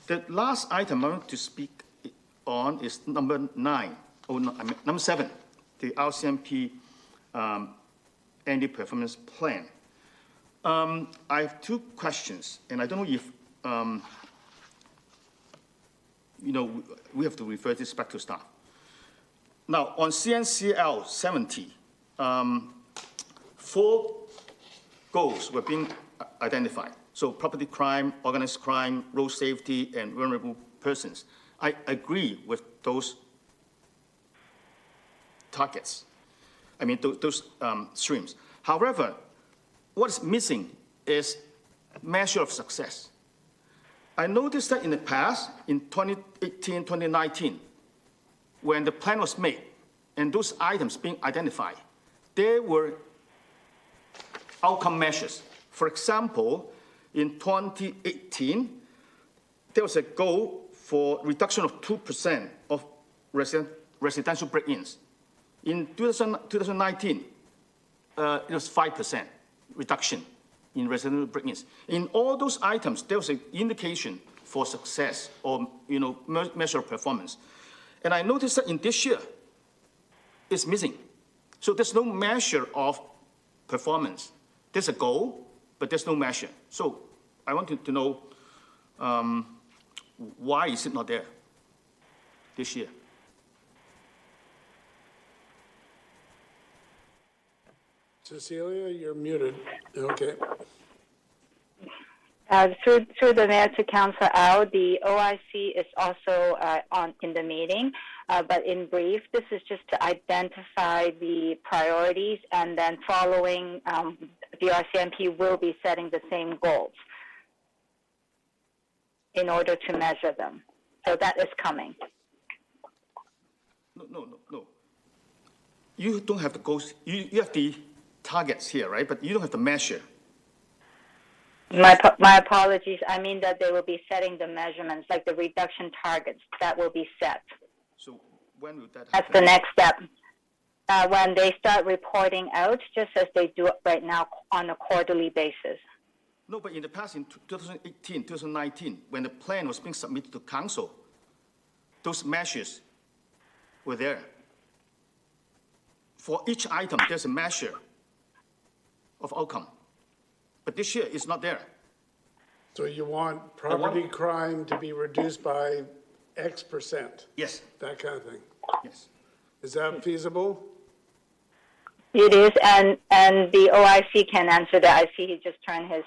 The last item I want to speak on is number 7, the RCMP annual performance plan. I have two questions, and I don't know if we have to refer this back to staff. Now, on CNCL 70, 4 goals were being identified. So property crime, organized crime, road safety, and vulnerable persons. I agree with those targets. I mean, those streams. However, what's missing is measure of success. I noticed that in the past, in 2018, 2019, when the plan was made and those items being identified, there were outcome measures. For example, in 2018, there was a goal for reduction of 2% of residential break-ins. In 2019, it was 5% reduction in residential break-ins. In all those items, there was an indication for success or measure of performance. And I noticed that in this year, it's missing. So there's no measure of performance. There's a goal, but there's no measure. So I wanted to know why is it not there this year? Cecilia, you're muted. Okay. Through the mayor to Councillor Au, the OIC is also in the meeting, but in brief, this is just to identify the priorities, and then following, the RCMP will be setting the same goals in order to measure them. So that is coming. No. You don't have the goals. You have the targets here, right? But you don't have the measure. My apologies. I mean that they will be setting the measurements, like the reduction targets that will be set. So when will that happen? That's the next step. When they start reporting out, just as they do right now on a quarterly basis. No, but in the past, in 2018, 2019, when the plan was being submitted to council, those measures were there. For each item, there's a measure of outcome. But this year, it's not there. So you want property crime to be reduced by X percent? Yes. That kind of thing? Yes. Is that feasible? It is, and the OIC can answer that. I see he just turned his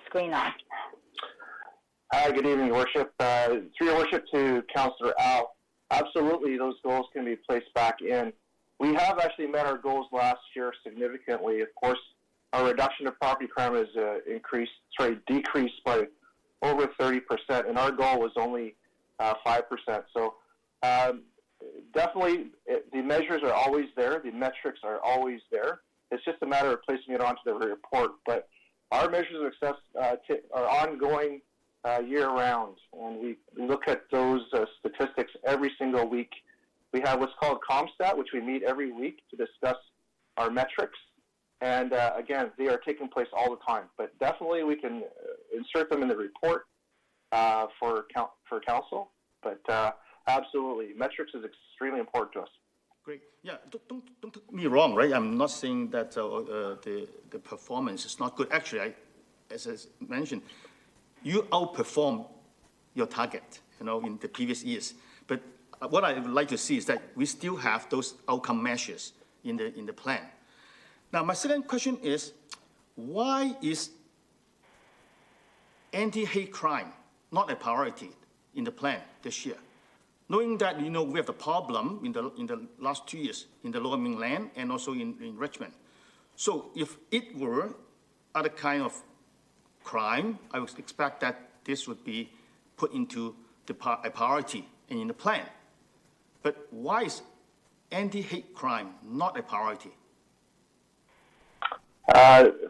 screen on. Hi, good evening, Your Worship. Through Your Worship to Councillor Au, absolutely those goals can be placed back in. We have actually met our goals last year significantly. Of course, our reduction of property crime has decreased by over 30%, and our goal was only 5%. So definitely, the measures are always there. The metrics are always there. It's just a matter of placing it onto the report. But our measures of success are ongoing year-round, and we look at those statistics every single week. We have what's called ComStat, which we meet every week to discuss our metrics. And again, they are taking place all the time. But definitely, we can insert them in the report for council. But absolutely, metrics is extremely important to us. Great. Yeah, don't take me wrong, right? I'm not saying that the performance is not good. Actually, as I mentioned, you outperform your target, in the previous years. But what I would like to see is that we still have those outcome measures in the plan. Now, my second question is, why is anti-hate crime not a priority in the plan this year? Knowing that, we have the problem in the last 2 years in the Lower Mainland and also in Richmond. So if it were other kind of crime, I would expect that this would be put into a priority and in the plan. But why is anti-hate crime not a priority?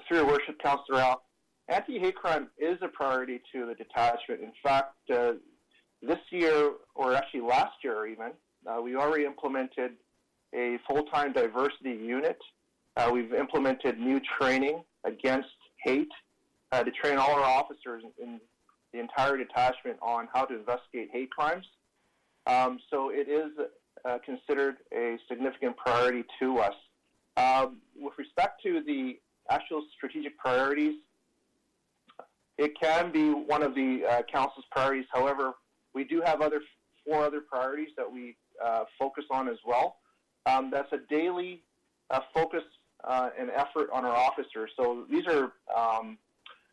Through your worship, Councillor Al, anti-hate crime is a priority to the detachment. In fact, this year, or actually last year even, we already implemented a full-time diversity unit. We've implemented new training against hate to train all our officers in the entire detachment on how to investigate hate crimes. So it is considered a significant priority to us. With respect to the actual strategic priorities, it can be one of the council's priorities. However, we do have 4 other priorities that we focus on as well. That's a daily focus and effort on our officers. So these are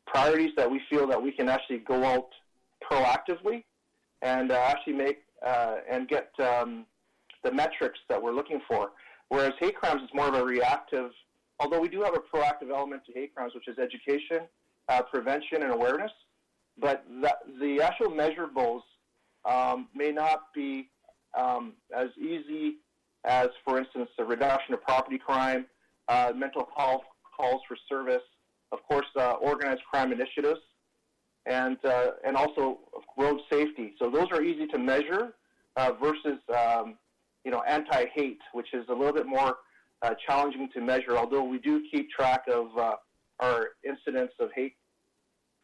priorities that we feel that we can actually go out proactively and actually make and get the metrics that we're looking for. Whereas hate crimes is more of a reactive, although we do have a proactive element to hate crimes, which is education, prevention, and awareness. But the actual measurables may not be as easy as, for instance, the reduction of property crime, mental health calls for service, of course, organized crime initiatives, and also road safety. So those are easy to measure versus anti-hate, which is a little bit more challenging to measure. Although we do keep track of our incidents of hate,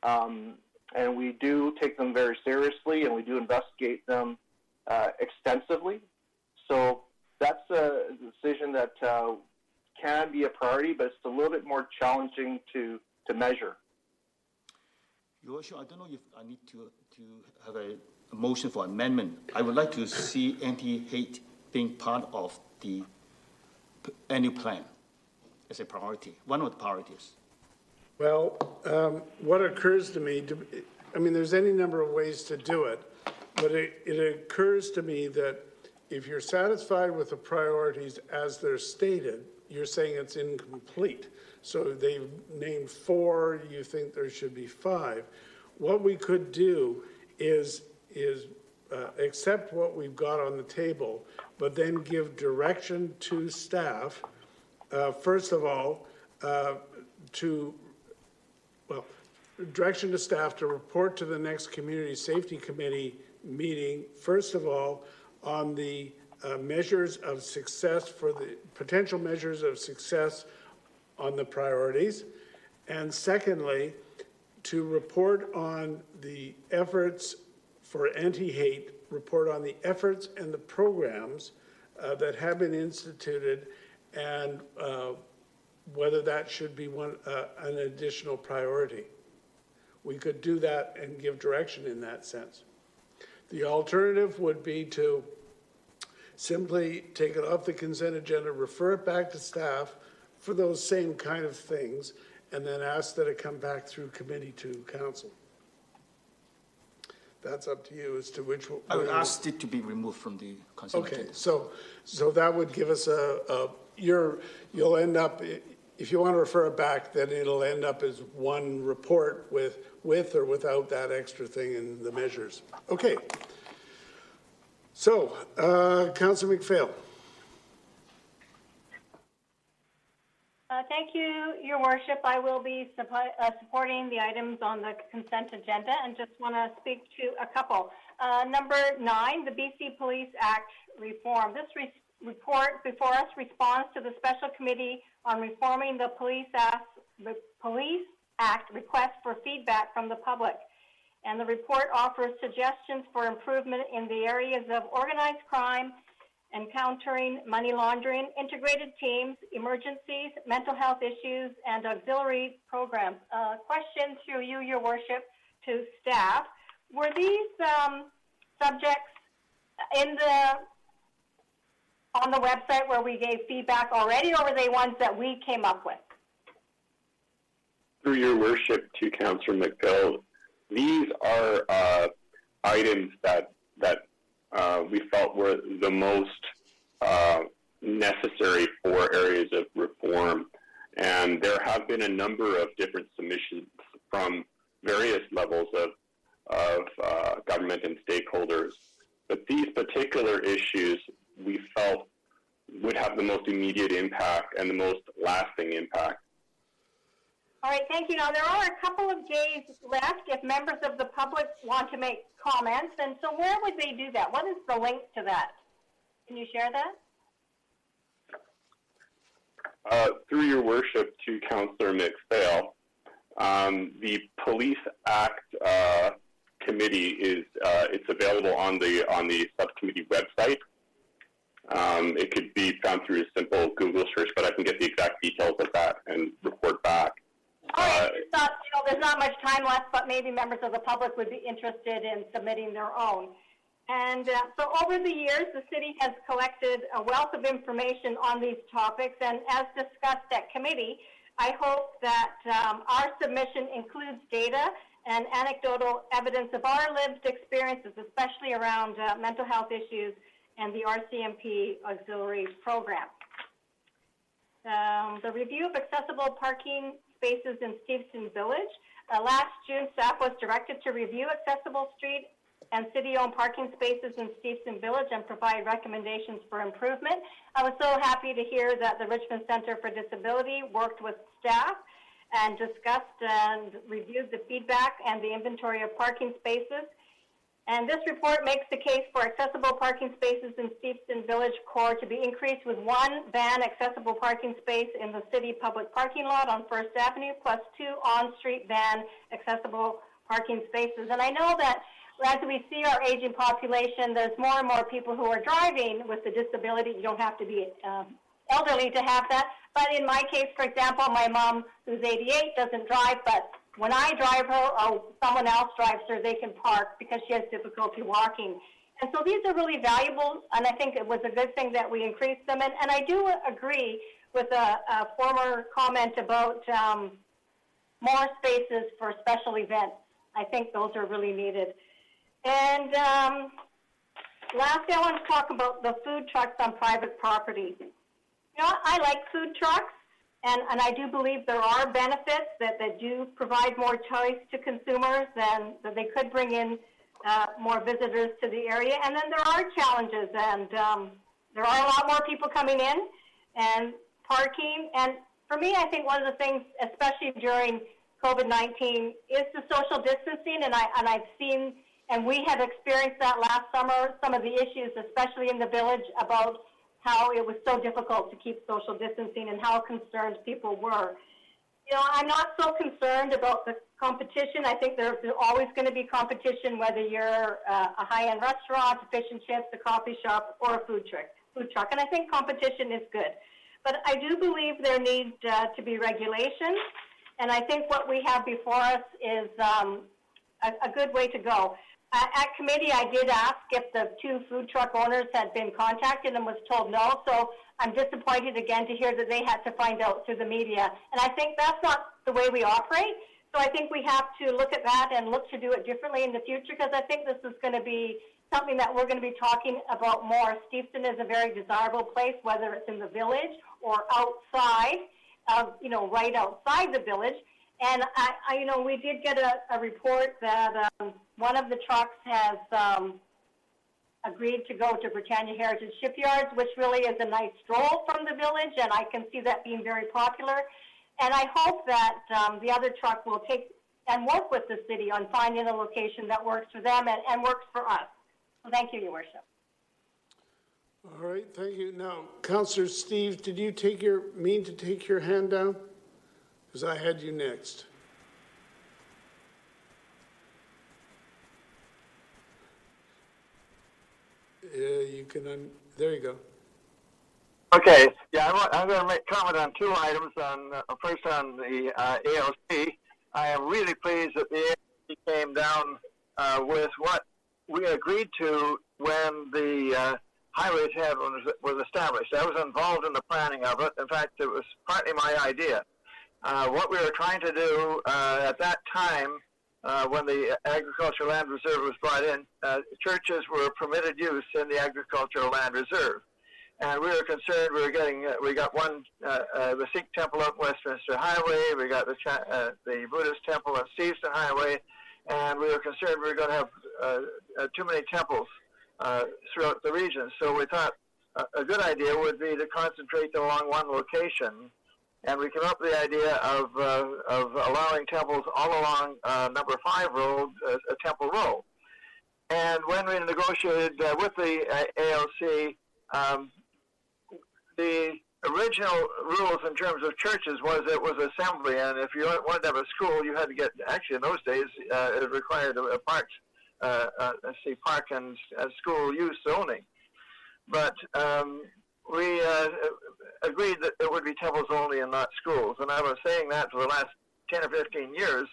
and we do take them very seriously, and we do investigate them extensively. So that's a decision that can be a priority, but it's a little bit more challenging to measure. Your Worship, I don't know if I need to have a motion for amendment. I would like to see anti-hate being part of the annual plan as a priority, one of the priorities. Well, what occurs to me, there's any number of ways to do it, but it occurs to me that if you're satisfied with the priorities as they're stated, you're saying it's incomplete. So they've named 4, you think there should be 5. What we could do is accept what we've got on the table, but then give direction to staff, first of all, direction to staff to report to the next Community Safety Committee meeting, first of all, on the measures of success, for the potential measures of success on the priorities, and secondly, to report on the efforts for anti-hate, report on the efforts and the programs that have been instituted, and whether that should be an additional priority. We could do that and give direction in that sense. The alternative would be to simply take it off the consent agenda, refer it back to staff for those same kind of things, and then ask that it come back through committee to council. That's up to you as to which one. I would ask it to be removed from the consent agenda. Okay, so that would give us you'll end up, if you want to refer it back, then it'll end up as one report with or without that extra thing in the measures. Okay. So, Councillor McPhail. Thank you, Your Worship. I will be supporting the items on the consent agenda and just want to speak to a couple. Number 9, the BC Police Act reform. This report before us responds to the Special Committee on Reforming the Police Act request for feedback from the public. And the report offers suggestions for improvement in the areas of organized crime, encountering money laundering, integrated teams, emergencies, mental health issues, and auxiliary programs. Question through you, Your Worship, to staff. Were these subjects on the website where we gave feedback already, or were they ones that we came up with? Through your worship to Councillor McPhail, these are items that we felt were the most necessary for areas of reform. And there have been a number of different submissions from various levels of government and stakeholders. But these particular issues we felt would have the most immediate impact and the most lasting impact. All right, thank you. Now, there are a couple of days left if members of the public want to make comments. And so where would they do that? What is the link to that? Can you share that? Through your worship to Councillor McPhail, the Police Act committee is it's available on the subcommittee website. It could be found through a simple Google search, but I can get the exact details of that and report back. All right, there's not much time left, but maybe members of the public would be interested in submitting their own. And so over the years, the city has collected a wealth of information on these topics, and as discussed at committee, I hope that our submission includes data and anecdotal evidence of our lived experiences, especially around mental health issues and the RCMP auxiliary program. The review of accessible parking spaces in Steveston Village. Last June, staff was directed to review accessible street and city-owned parking spaces in Steveston Village and provide recommendations for improvement. I was so happy to hear that the Richmond Center for Disability worked with staff and discussed and reviewed the feedback and the inventory of parking spaces. And this report makes the case for accessible parking spaces in Steveston Village Core to be increased with one van accessible parking space in the city public parking lot on First Avenue, plus 2 on-street van accessible parking spaces. And I know that as we see our aging population, there's more and more people who are driving with a disability. You don't have to be elderly to have that. But in my case, for example, my mom, who's 88, doesn't drive, but when I drive her or someone else drives her, they can park because she has difficulty walking. And so these are really valuable, and I think it was a good thing that we increased them. And I do agree with a former comment about more spaces for special events. I think those are really needed. And lastly, I want to talk about the food trucks on private property. You know, I like food trucks. And I do believe there are benefits that do provide more choice to consumers and that they could bring in more visitors to the area. And then there are challenges, and there are a lot more people coming in and parking. And for me, I think one of the things, especially during COVID-19, is the social distancing. And I've seen, and we have experienced that last summer, some of the issues, especially in the village, about how it was so difficult to keep social distancing and how concerned people were. You know, I'm not so concerned about the competition. I think there's always going to be competition, whether you're a high-end restaurant, a fish and chips, a coffee shop, or a food truck. And I think competition is good. But I do believe there needs to be regulations. And I think what we have before us is a good way to go. At committee, I did ask if the 2 food truck owners had been contacted and was told no. So I'm disappointed again to hear that they had to find out through the media. And I think that's not the way we operate. So I think we have to look at that and look to do it differently in the future, because I think this is going to be something that we're going to be talking about more. Steveston is a very desirable place, whether it's in the village or outside of, you know, right outside the village. And you know, we did get a report that one of the trucks has agreed to go to Britannia Heritage Shipyards, which really is a nice stroll from the village, and I can see that being very popular. And I hope that the other truck will take and work with the city on finding a location that works for them and works for us. So thank you, Your Worship. All right, thank you. Now, Councillor Steve, did you mean to take your hand down? Because I had you next. You can, there you go. Okay, yeah, I'm going to make comment on 2 items. First on the ALC. I am really pleased that the ALC came down with what we agreed to when the highway tab was established. I was involved in the planning of it. In fact, it was partly my idea. What we were trying to do at that time, when the Agricultural Land Reserve was brought in, churches were permitted use in the Agricultural Land Reserve. And we were concerned we got one, the Sikh temple up Westminster Highway, we got the Buddhist temple on Steveston Highway, and we were concerned we were going to have too many temples throughout the region. So we thought a good idea would be to concentrate them along one location. And we came up with the idea of allowing temples all along number 5 road, a temple row. And when we negotiated with the ALC, the original rules in terms of churches was it was assembly, and if you wanted to have a school, you had to get, actually in those days, it required a park and school use zoning. But we agreed that it would be temples only and not schools, and I've been saying that for the last 10 or 15 years,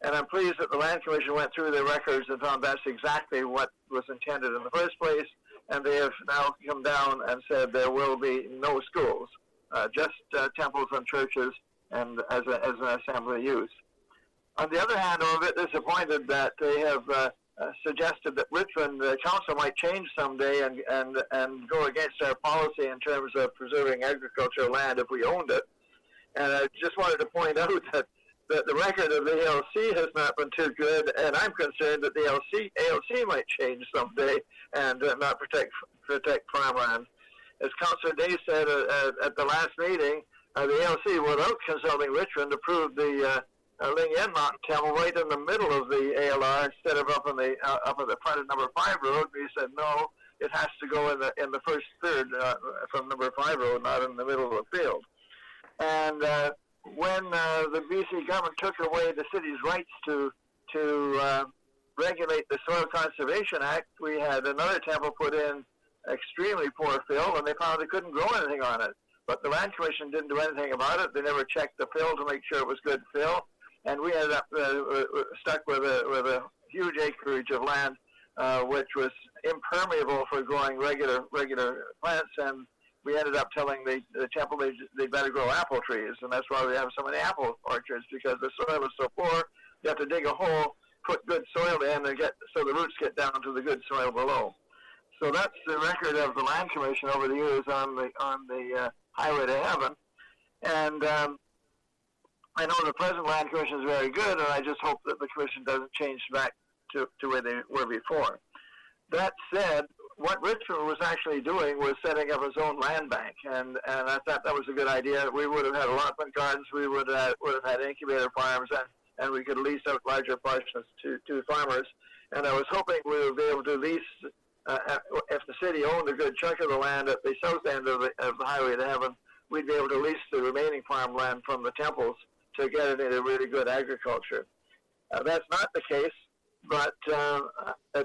and I'm pleased that the Land Commission went through their records and found that's exactly what was intended in the first place, and they have now come down and said there will be no schools, just temples and churches and as an assembly use. On the other hand, I'm a bit disappointed that they have suggested that Richmond Council might change someday and go against our policy in terms of preserving agricultural land if we owned it. And I just wanted to point out that the record of the ALC has not been too good, and I'm concerned that the ALC might change someday and not protect farmland. As Councillor Day said at the last meeting, the ALC, without consulting Richmond, approved the Ling Yen Mountain Temple right in the middle of the ALR instead of up at the front of number 5 road. We said no, it has to go in the first third from number 5 road, not in the middle of the field. And when the BC government took away the city's rights to regulate the Soil Conservation Act, we had another temple put in extremely poor fill, and they found they couldn't grow anything on it. But the Land Commission didn't do anything about it. They never checked the fill to make sure it was good fill, and we ended up stuck with a huge acreage of land which was impermeable for growing regular plants, and we ended up telling the temple they better grow apple trees, and that's why we have so many apple orchards, because the soil is so poor. You have to dig a hole, put good soil in, and so the roots get down to the good soil below. So that's the record of the Land Commission over the years on the highway to heaven, and I know the present Land Commission is very good, and I just hope that the Commission doesn't change back to where they were before. That said, what Richmond was actually doing was setting up his own land bank, and I thought that was a good idea. We would have had allotment gardens, we would have had incubator farms, and we could lease out larger portions to farmers. And I was hoping we would be able to lease, if the city owned a good chunk of the land at the south end of the highway to heaven, we'd be able to lease the remaining farmland from the temples to get it into really good agriculture. That's not the case. But I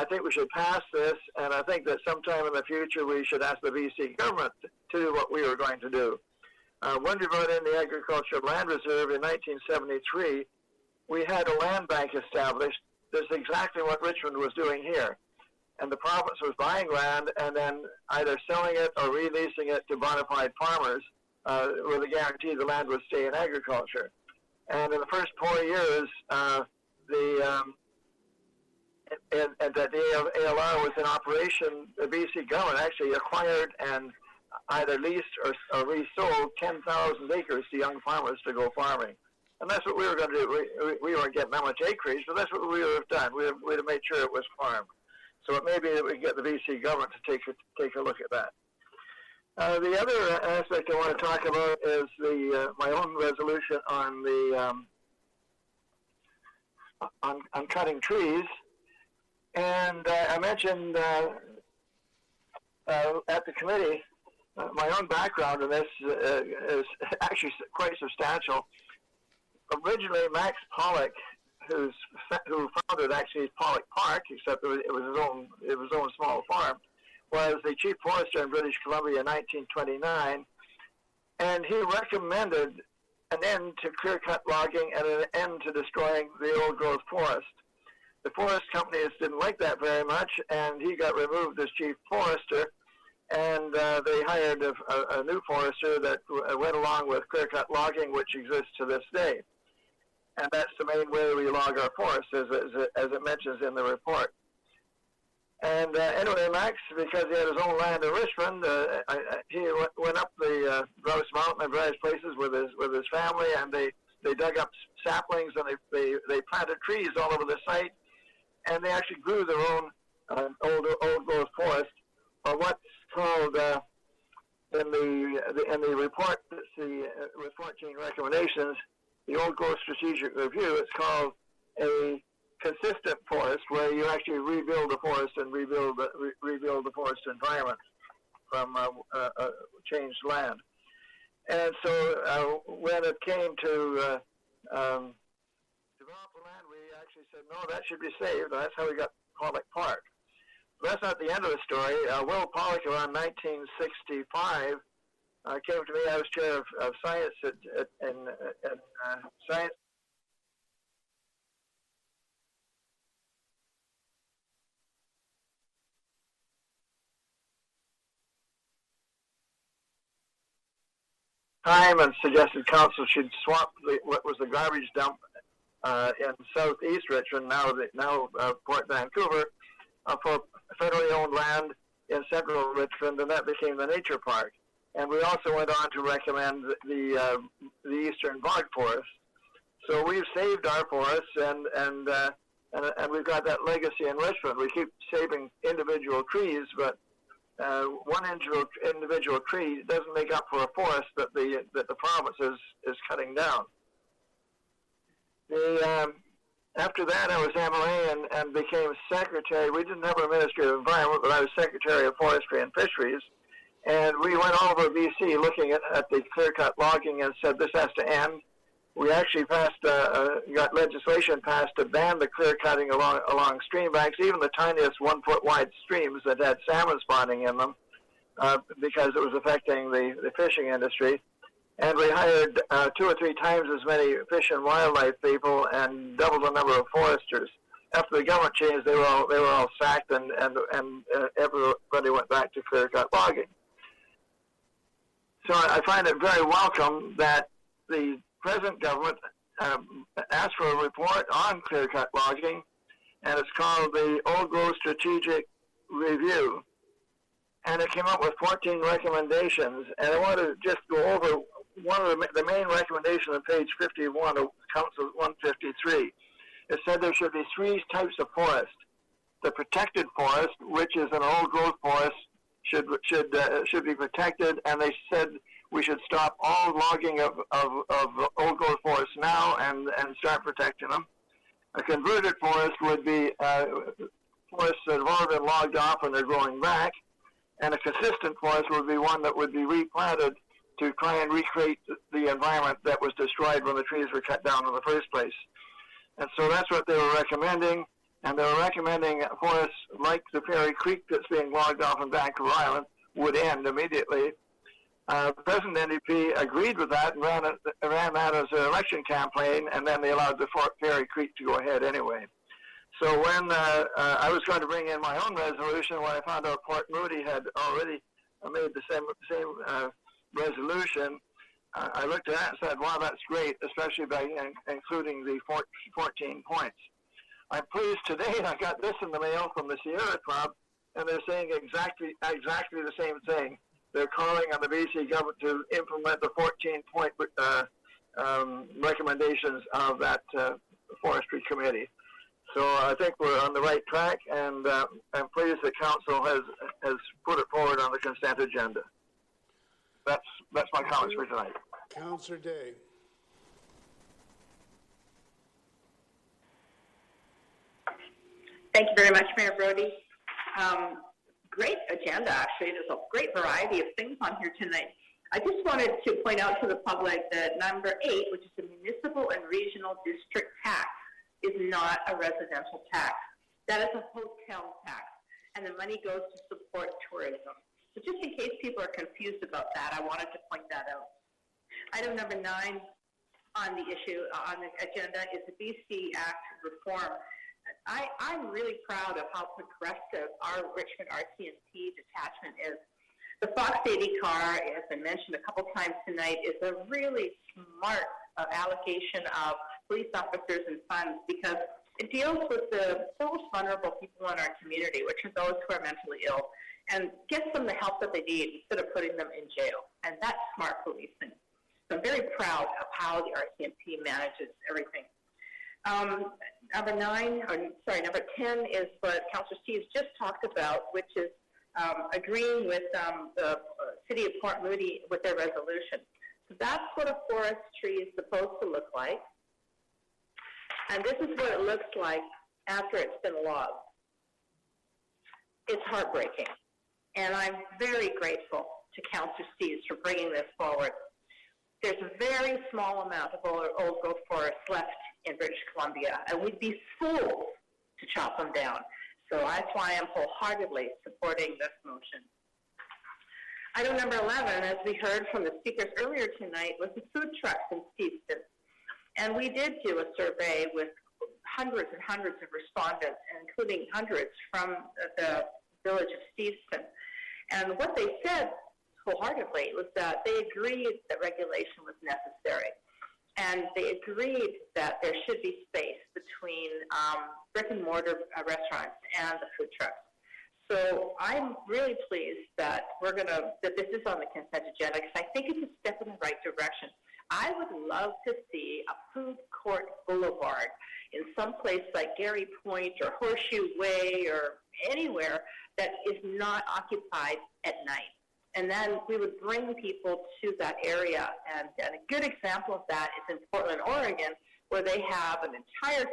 think we should pass this, and I think that sometime in the future we should ask the BC government to do what we were going to do. When we brought in the Agricultural Land Reserve in 1973, we had a land bank established. That's exactly what Richmond was doing here. And the province was buying land and then either selling it or releasing it to bona fide farmers with a guarantee the land would stay in agriculture. And in the first 4 years, and that the ALR was in operation, the BC government actually acquired and either leased or resold 10,000 acres to young farmers to go farming. And that's what we were going to do. We weren't getting that much acreage, but that's what we would have done. We would have made sure it was farmed. So it may be that we can get the BC government to take a look at that. The other aspect I want to talk about is my own resolution on the on cutting trees. And I mentioned at the committee, my own background in this is actually quite substantial. Originally, Max Pollock, who founded actually Pollock Park, except it was his own small farm, was the chief forester in British Columbia in 1929, and he recommended an end to clear-cut logging and an end to destroying the old-growth forest. the forest companies didn't like that very much, and he got removed as chief forester, and they hired a new forester that went along with clear-cut logging, which exists to this day. And that's the main way we log our forests, as it mentions in the report. And anyway, Max, because he had his own land in Richmond, he went up the Grouse Mountain and various places with his family, and they dug up saplings and they planted trees all over the site, and they actually grew their own old growth forest, or what's called in the report, with 14 recommendations, the Old Growth Strategic Review. It's called a consistent forest, where you actually rebuild the forest and rebuild the forest environment from changed land. And so when it came to develop the land, we actually said, no, that should be saved. And that's how we got Pollock Park. But that's not the end of the story. Will Pollock, around 1965, came to me. I was chair of science in science. Time, and suggested council should swap what was the garbage dump in southeast Richmond, now Port Vancouver, for federally owned land in central Richmond, and that became the nature park. And we also went on to recommend the eastern bog forest. So we've saved our forests, and we've got that legacy in Richmond. We keep saving individual trees, but one individual tree doesn't make up for a forest that the province is cutting down. After that, I was MLA and became secretary. We didn't have a Ministry of Environment, but I was Secretary of Forestry and Fisheries. And we went all over BC looking at the clear-cut logging and said this has to end. We actually got legislation passed to ban the clear cutting along stream banks, even the tiniest 1 foot wide streams that had salmon spawning in them, because it was affecting the fishing industry. And we hired 2 or 3 times as many fish and wildlife people and doubled the number of foresters. After the government changed, they were all sacked, and everybody went back to clear cut logging. So I find it very welcome that the present government asked for a report on clear-cut logging, and it's called the Old Growth Strategic Review. And it came up with 14 recommendations, and I want to just go over one of the main recommendations on page 51 of Council 153. It said there should be 3 types of forest. The protected forest, which is an old growth forest, should be protected, and they said we should stop all logging of old growth forests now and start protecting them. A converted forest would be forests that have already been logged off and they're growing back, and a consistent forest would be one that would be replanted to try and recreate the environment that was destroyed when the trees were cut down in the first place. And so that's what they were recommending, and they were recommending forests like the Fairy Creek that's being logged off in Vancouver Island would end immediately. The present NDP agreed with that and ran that as an election campaign, and then they allowed the Fairy Creek to go ahead anyway. So when I was going to bring in my own resolution, when I found out Port Moody had already made the same resolution, I looked at that and said, wow, that's great, especially by including the 14 points. I'm pleased today I got this in the mail from the Sierra Club, and they're saying exactly the same thing. They're calling on the BC government to implement the 14-point recommendations of that forestry committee. So I think we're on the right track, and I'm pleased that Council has put it forward on the consent agenda. That's my comments for tonight. Councillor Day. Thank you very much, Mayor Brody. Great agenda, actually. There's a great variety of things on here tonight. I just wanted to point out to the public that number 8, which is the municipal and regional district tax, is not a residential tax. That is a hotel tax, and the money goes to support tourism. So just in case people are confused about that, I wanted to point that out. Item number 9 on the issue, on the agenda, is the BC Act reform. I'm really proud of how progressive our Richmond RCMP detachment is. The Fox 80 car, as I mentioned a couple times tonight, is a really smart allocation of police officers and funds because it deals with the most vulnerable people in our community, which are those who are mentally ill, and gets them the help that they need instead of putting them in jail. And that's smart policing. So I'm very proud of how the RCMP manages everything. Number 10 is what Councillor Steves just talked about, which is agreeing with the City of Port Moody with their resolution. So that's what a forest tree is supposed to look like. And this is what it looks like after it's been logged. It's heartbreaking. And I'm very grateful to Councillor Steves for bringing this forward. There's a very small amount of old growth forest left in British Columbia, and we'd be fools to chop them down. So that's why I'm wholeheartedly supporting this motion. Item number 11, as we heard from the speakers earlier tonight, was the food trucks in Steveston. And we did do a survey with hundreds and hundreds of respondents, including hundreds from the village of Steveston. And what they said wholeheartedly was that they agreed that regulation was necessary. And they agreed that there should be space between brick and mortar restaurants and the food trucks. So I'm really pleased that that this is on the consent agenda because I think it's a step in the right direction. I would love to see a food court boulevard in some place like Gary Point or Horseshoe Way or anywhere that is not occupied at night. And then we would bring people to that area. And a good example of that is in Portland, Oregon, where they have an entire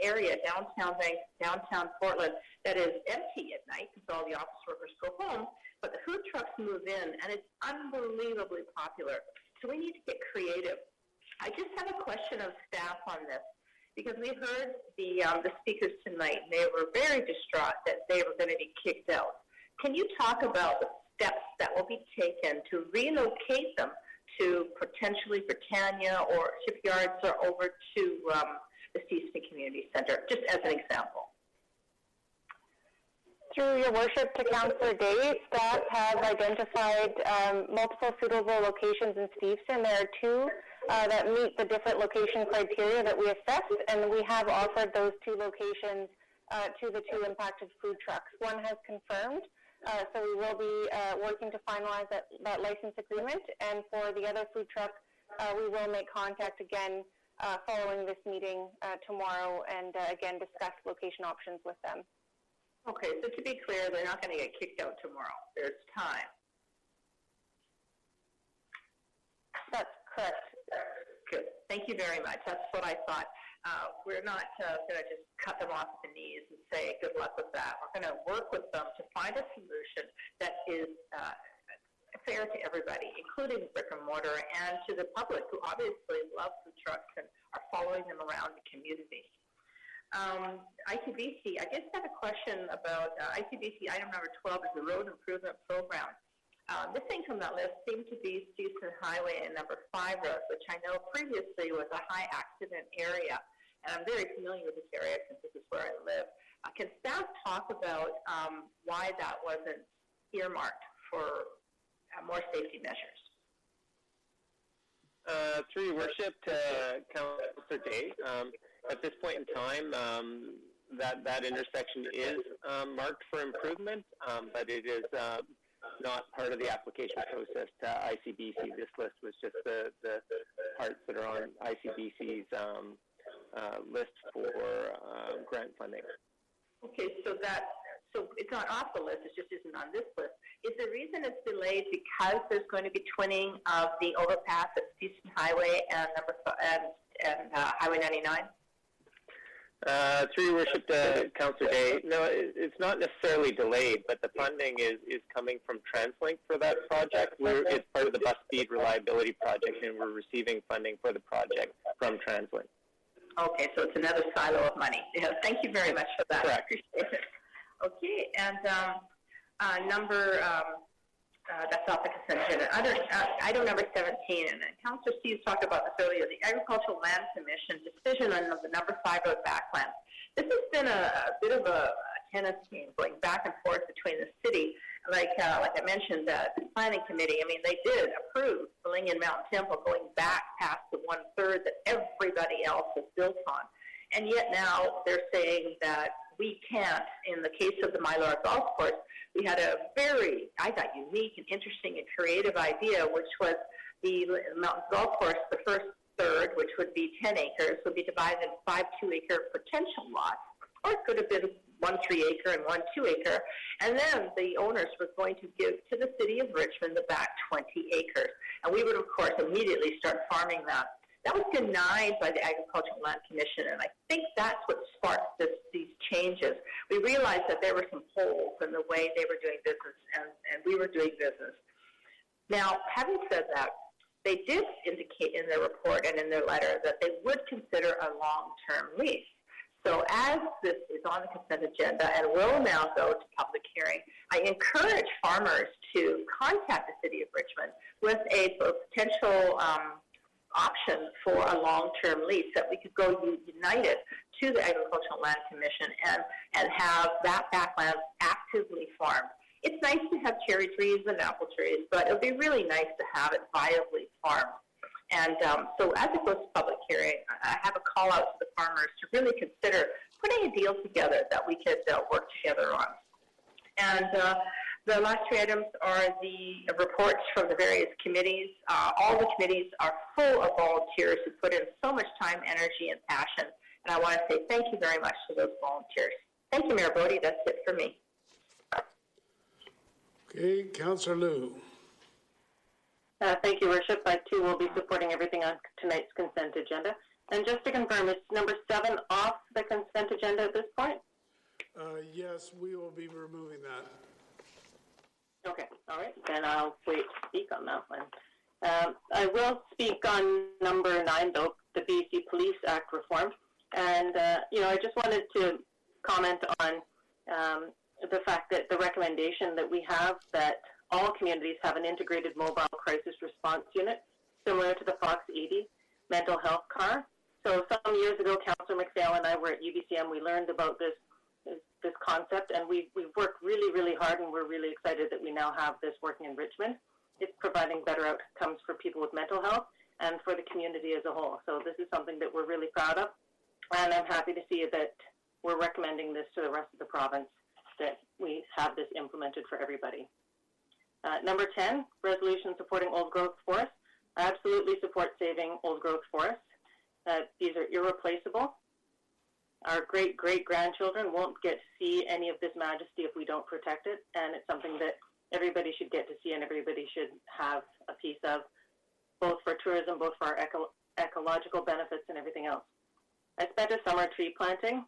area, downtown Portland, that is empty at night because all the office workers go home. But the food trucks move in, and it's unbelievably popular. So we need to get creative. I just have a question of staff on this because we heard the speakers tonight, and they were very distraught that they were going to be kicked out. Can you talk about the steps that will be taken to relocate them to potentially Britannia or Shipyards or over to the Steveston Community Center, just as an example? Through your worship to Councillor Day, staff have identified multiple suitable locations in Steveston. There are two that meet the different location criteria that we assessed, and we have offered those two locations to the two impacted food trucks. One has confirmed, so we will be working to finalize that license agreement, and for the other food truck, we will make contact again following this meeting tomorrow and again discuss location options with them. Okay, so to be clear, they're not going to get kicked out tomorrow. There's time. That's correct. Good. Thank you very much. That's what I thought. We're not going to just cut them off at the knees and say, good luck with that. We're going to work with them to find a solution that is fair to everybody, including brick and mortar and to the public who obviously love food trucks and are following them around the community. ICBC, I just have a question about ICBC item number 12 is the road improvement program. Missing from that list seemed to be Steveston Highway and number 5 road, which I know previously was a high accident area, and I'm very familiar with this area since this is where I live. Can staff talk about why that wasn't earmarked for more safety measures? Through your worship to Councillor Day, at this point in time, that intersection is marked for improvement, but it is not part of the application process to ICBC. This list was just the parts that are on ICBC's list for grant funding. Okay, so it's not off the list, it just isn't on this list. Is the reason it's delayed because there's going to be twinning of the overpass at Steveston Highway and Highway 99? Through your worship to Councillor Day, no, it's not necessarily delayed, but the funding is coming from TransLink for that project. It's part of the bus speed reliability project, and we're receiving funding for the project from TransLink. Okay, so it's another silo of money. Yeah, thank you very much for that. Correct. I appreciate it. Okay, and that's off the consent agenda. Item number 17, and Councillor Steves talked about this earlier, the Agricultural Land Commission decision on the number 5 road backland. This has been a bit of a tennis game going back and forth between the city. Like I mentioned, the planning committee, I mean, they did approve Lincoln Mountain Temple going back past the 1/3 that everybody else has built on. And yet now they're saying that we can't. In the case of the Mylar Golf Course, we had a very, I thought, unique and interesting and creative idea, which was the Mountain Golf Course, the first third, which would be 10 acres, would be divided in 5 2-acre potential lots, or it could have been 1 3-acre and 1 2-acre, and then the owners were going to give to the city of Richmond the back 20 acres. And we would, of course, immediately start farming that. That was denied by the Agricultural Land Commission, and I think that's what sparked these changes. We realized that there were some holes in the way they were doing business, and we were doing business. Now, having said that, they did indicate in their report and in their letter that they would consider a long-term lease. So as this is on the consent agenda and will now go to public hearing, I encourage farmers to contact the city of Richmond with a potential option for a long-term lease that we could go united to the Agricultural Land Commission and have that backland actively farmed. It's nice to have cherry trees and apple trees, but it would be really nice to have it viably farmed. And so as it goes to public hearing, I have a call out to the farmers to really consider putting a deal together that we could work together on. And the last 3 items are the reports from the various committees. All the committees are full of volunteers who put in so much time, energy, and passion. And I want to say thank you very much to those volunteers. Thank you, Mayor Bodie. That's it for me. Okay, Councillor Liu. Thank you, Worship. I, too, will be supporting everything on tonight's consent agenda. And just to confirm, is number 7 off the consent agenda at this point? Yes, we will be removing that. Okay, all right. Then I'll wait to speak on that one. I will speak on number 9, though, the BC Police Act reform. And, I just wanted to comment on the fact that the recommendation that we have that all communities have an integrated mobile crisis response unit, similar to the Fox 80 mental health car. So some years ago, Councillor McPhail and I were at UBCM. We learned about this concept, and we've worked really, really hard, and we're really excited that we now have this working in Richmond. It's providing better outcomes for people with mental health and for the community as a whole. So this is something that we're really proud of, and I'm happy to see that we're recommending this to the rest of the province, that we have this implemented for everybody. Number 10, resolution supporting old growth forests. I absolutely support saving old growth forests. These are irreplaceable. Our great-great-grandchildren won't get to see any of this majesty if we don't protect it, and it's something that everybody should get to see and everybody should have a piece of, both for tourism, both for our ecological benefits and everything else. I spent a summer tree planting,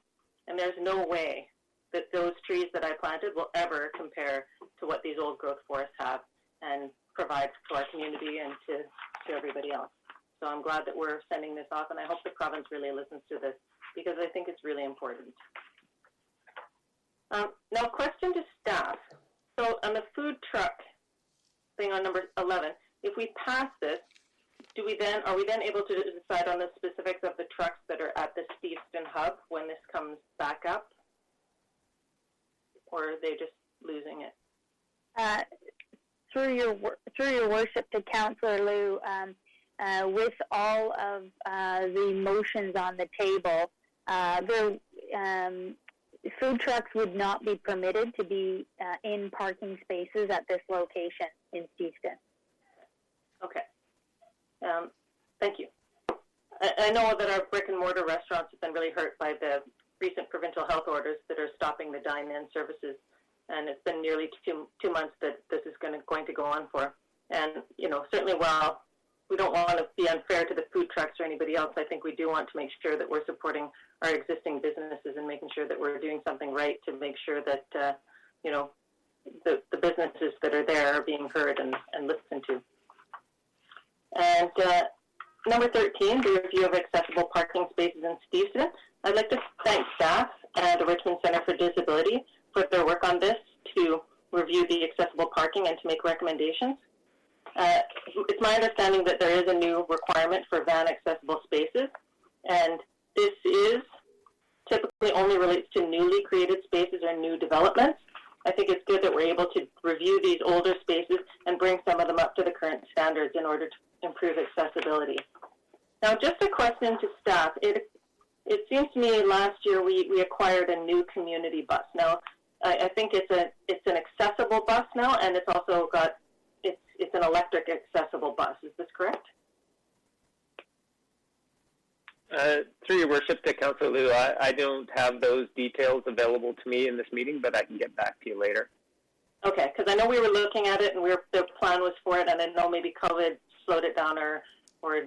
and there's no way that those trees that I planted will ever compare to what these old growth forests have and provide to our community and to everybody else. So I'm glad that we're sending this off, and I hope the province really listens to this, because I think it's really important. Now, question to staff. So on the food truck thing on number 11, if we pass this, are we then able to decide on the specifics of the trucks that are at the Steveston hub when this comes back up? Or are they just losing it? Through your worship to Councillor Liu, with all of the motions on the table, food trucks would not be permitted to be in parking spaces at this location in Steveston. Okay. Thank you. I know that our brick and mortar restaurants have been really hurt by the recent provincial health orders that are stopping the dine-in services, and it's been nearly two months that this is going to go on for. And certainly while we don't want to be unfair to the food trucks or anybody else, I think we do want to make sure that we're supporting our existing businesses and making sure that we're doing something right to make sure that the businesses that are there are being heard and listened to. And number 13, the review of accessible parking spaces in Steveston. I'd like to thank staff and the Richmond Center for Disability for their work on this to review the accessible parking and to make recommendations. It's my understanding that there is a new requirement for van accessible spaces, and this is typically only relates to newly created spaces or new developments. I think it's good that we're able to review these older spaces and bring some of them up to the current standards in order to improve accessibility. Now, just a question to staff. It seems to me last year we acquired a new community bus. Now, I think it's an accessible bus now, and it's also got it's an electric accessible bus. Is this correct? Through your worship to Councillor Liu, I don't have those details available to me in this meeting, but I can get back to you later. Okay, because I know we were looking at it and the plan was for it, and I know maybe COVID slowed it down or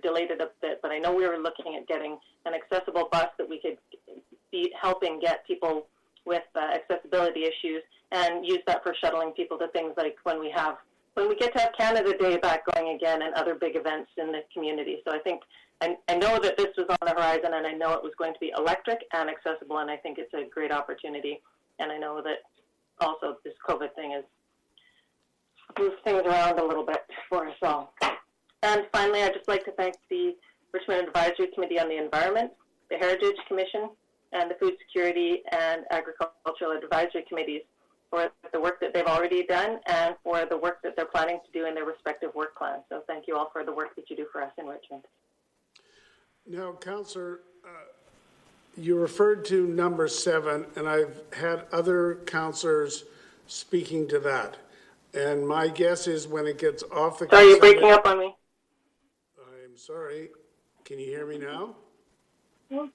delayed it a bit, but I know we were looking at getting an accessible bus that we could be helping get people with accessibility issues and use that for shuttling people to things like when we get to have Canada Day back going again and other big events in the community. So I think I know that this was on the horizon, and I know it was going to be electric and accessible, and I think it's a great opportunity. And I know that also this COVID thing has moved things around a little bit for us all. And finally, I'd just like to thank the Richmond Advisory Committee on the Environment, the Heritage Commission, and the Food Security and Agricultural Advisory Committees for the work that they've already done and for the work that they're planning to do in their respective work plans. So thank you all for the work that you do for us in Richmond. Now, Councillor, you referred to number 7, and I've had other councillors speaking to that. And my guess is when it gets off the... Sorry, you're breaking up on me. I'm sorry. Can you hear me now? I'm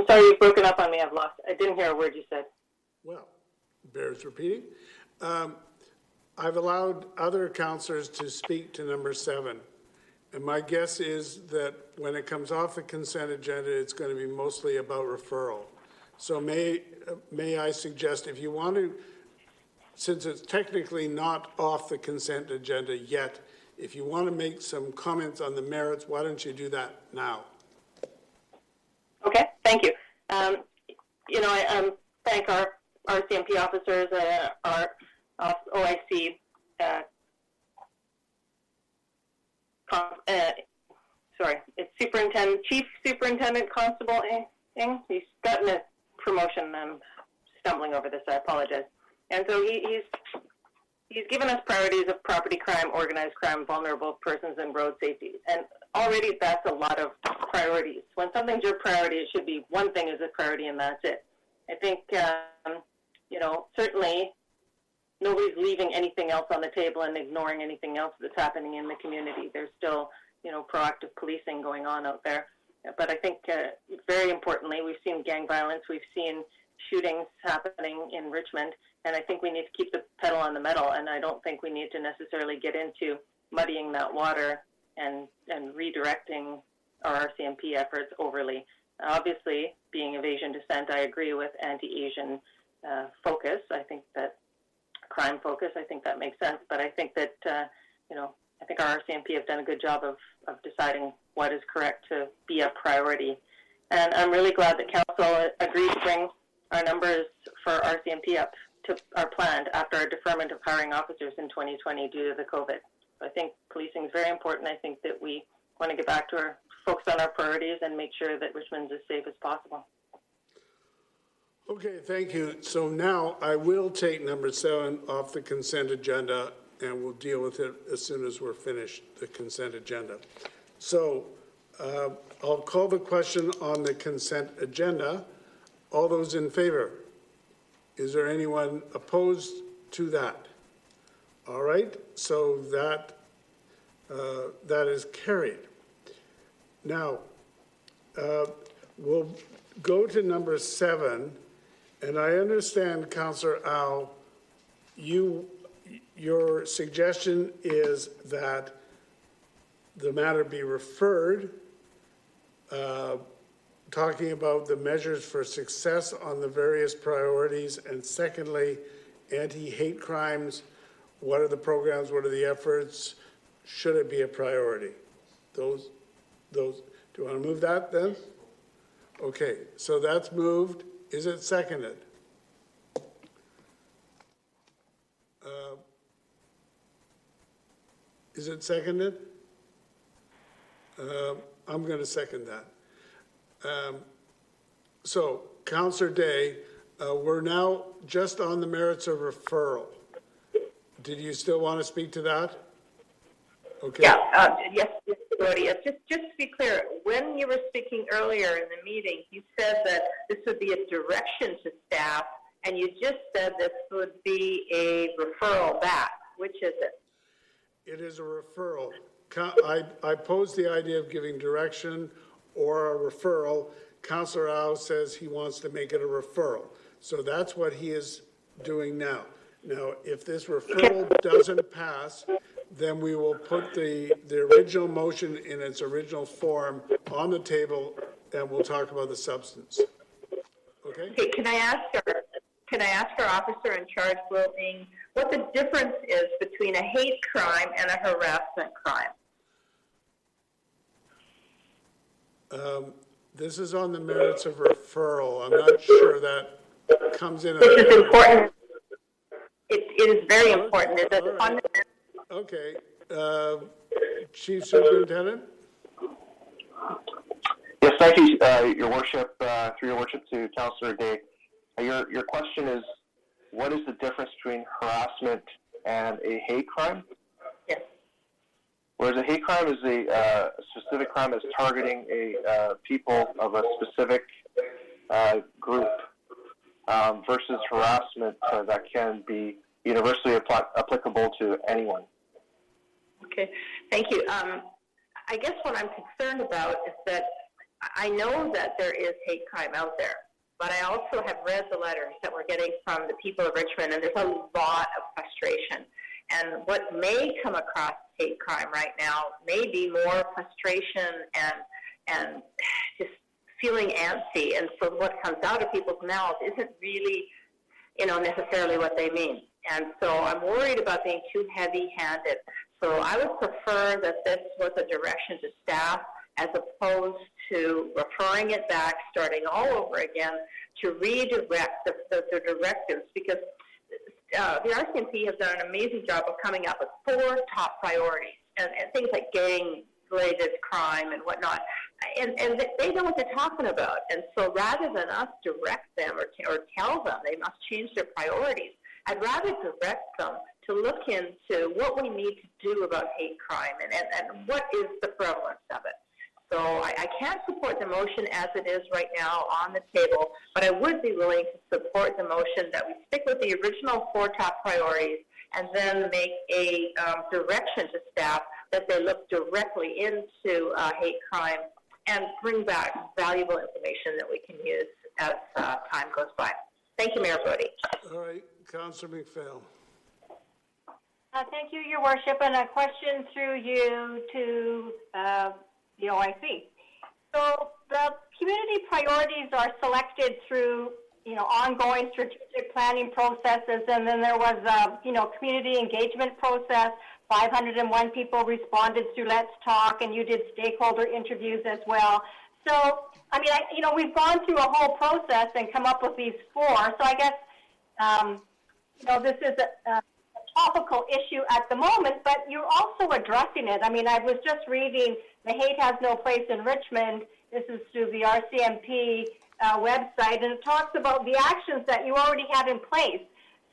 sorry, you've broken up on me. I didn't hear a word you said. Well, bears repeating. I've allowed other councillors to speak to number 7. And my guess is that when it comes off the consent agenda, it's going to be mostly about referral. So may I suggest, if you want to, since it's technically not off the consent agenda yet, if you want to make some comments on the merits, why don't you do that now? Okay, thank you. You know, I thank our CMP officers, our OIC it's Chief Superintendent Constable Ing. He's gotten a promotion. I'm stumbling over this. I apologize. And so he's given us priorities of property crime, organized crime, vulnerable persons, and road safety. And already that's a lot of priorities. When something's your priority, it should be one thing is a priority, and that's it. I think you know, certainly nobody's leaving anything else on the table and ignoring anything else that's happening in the community. There's still, you know, proactive policing going on out there. But I think very importantly, we've seen gang violence, we've seen shootings happening in Richmond, and I think we need to keep the pedal on the metal, and I don't think we need to necessarily get into muddying that water and redirecting our RCMP efforts overly. Obviously, being of Asian descent, I agree with anti-Asian focus. I think that crime focus, I think that makes sense, but I think that, you know, I think our RCMP have done a good job of deciding what is correct to be a priority. And I'm really glad that Council agreed to bring our numbers for RCMP up to our planned after our deferment of hiring officers in 2020 due to the COVID. So I think policing is very important. I think that we want to get back to focus on our priorities and make sure that Richmond's as safe as possible. Okay, thank you. So now I will take number 7 off the consent agenda, and we'll deal with it as soon as we're finished the consent agenda. So I'll call the question on the consent agenda. All those in favor? Is there anyone opposed to that? All right, so that is carried. Now, we'll go to number 7, and I understand, Councillor Au, your suggestion is that the matter be referred, talking about the measures for success on the various priorities, and secondly, anti-hate crimes. What are the programs? What are the efforts? Should it be a priority? Those. Do you want to move that then? Okay, so that's moved. Is it seconded? Is it seconded? I'm going to second that. So, Councillor Day, we're now just on the merits of referral. Did you still want to speak to that? Okay. Yeah, yes, Brody. Just to be clear, when you were speaking earlier in the meeting, you said that this would be a direction to staff, and you just said this would be a referral back. Which is it? It is a referral. I posed the idea of giving direction or a referral. Councillor Au says he wants to make it a referral. So that's what he is doing now. Now, if this referral doesn't pass, then we will put the original motion in its original form on the table, and we'll talk about the substance. Okay? Okay, can I ask our officer in charge, Will Ng, what the difference is between a hate crime and a harassment crime? This is on the merits of referral. I'm not sure that comes in. This is important. It is very important. Is it on the Okay. Chief Superintendent? Yes, thank you, Your Worship, through Your Worship to Councillor Day. Your question is, what is the difference between harassment and a hate crime? Yes. Whereas a hate crime is a specific crime that's targeting a people of a specific group, versus harassment that can be universally applicable to anyone. Okay, thank you. I guess what I'm concerned about is that I know that there is hate crime out there, but I also have read the letters that we're getting from the people of Richmond, and there's a lot of frustration. And what may come across hate crime right now may be more frustration and just feeling antsy. And so what comes out of people's mouths isn't really, necessarily what they mean. And so I'm worried about being too heavy-handed. So I would prefer that this was a direction to staff as opposed to referring it back, starting all over again, to redirect the directives, because the RCMP has done an amazing job of coming up with 4 top priorities, and things like gang-related crime and whatnot, and they know what they're talking about. And so rather than us direct them or tell them they must change their priorities, I'd rather direct them to look into what we need to do about hate crime and what is the prevalence of it. So I can't support the motion as it is right now on the table, but I would be willing to support the motion that we stick with the original 4 top priorities and then make a direction to staff that they look directly into hate crime and bring back valuable information that we can use as time goes by. Thank you, Mayor Brody. All right, Councillor McPhail. Thank you, Your Worship, and a question through you to the OIC. So the community priorities are selected through, ongoing strategic planning processes, and then there was a, community engagement process. 501 people responded through Let's Talk, and you did stakeholder interviews as well. So, we've gone through a whole process and come up with these 4. So I guess, this is a topical issue at the moment, but you're also addressing it. I was just reading The Hate Has No Place in Richmond. This is through the RCMP website, and it talks about the actions that you already have in place.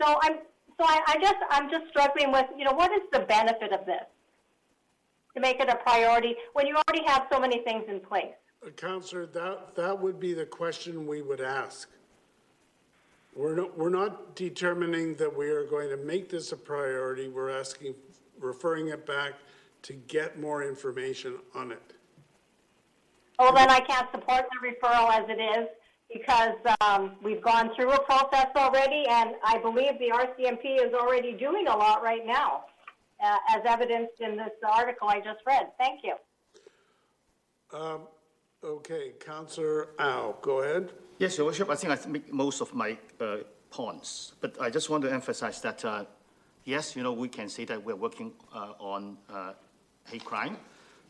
So I'm just struggling with, what is the benefit of this to make it a priority when you already have so many things in place? Councillor, that would be the question we would ask. We're not determining that we are going to make this a priority. We're referring it back to get more information on it. Well, then I can't support the referral as it is, because we've gone through a process already, and I believe the RCMP is already doing a lot right now, as evidenced in this article I just read. Thank you. Okay, Councillor Au, go ahead. Yes, Your Worship, I think I make most of my points, but I just want to emphasize that, yes, we can say that we're working on hate crime,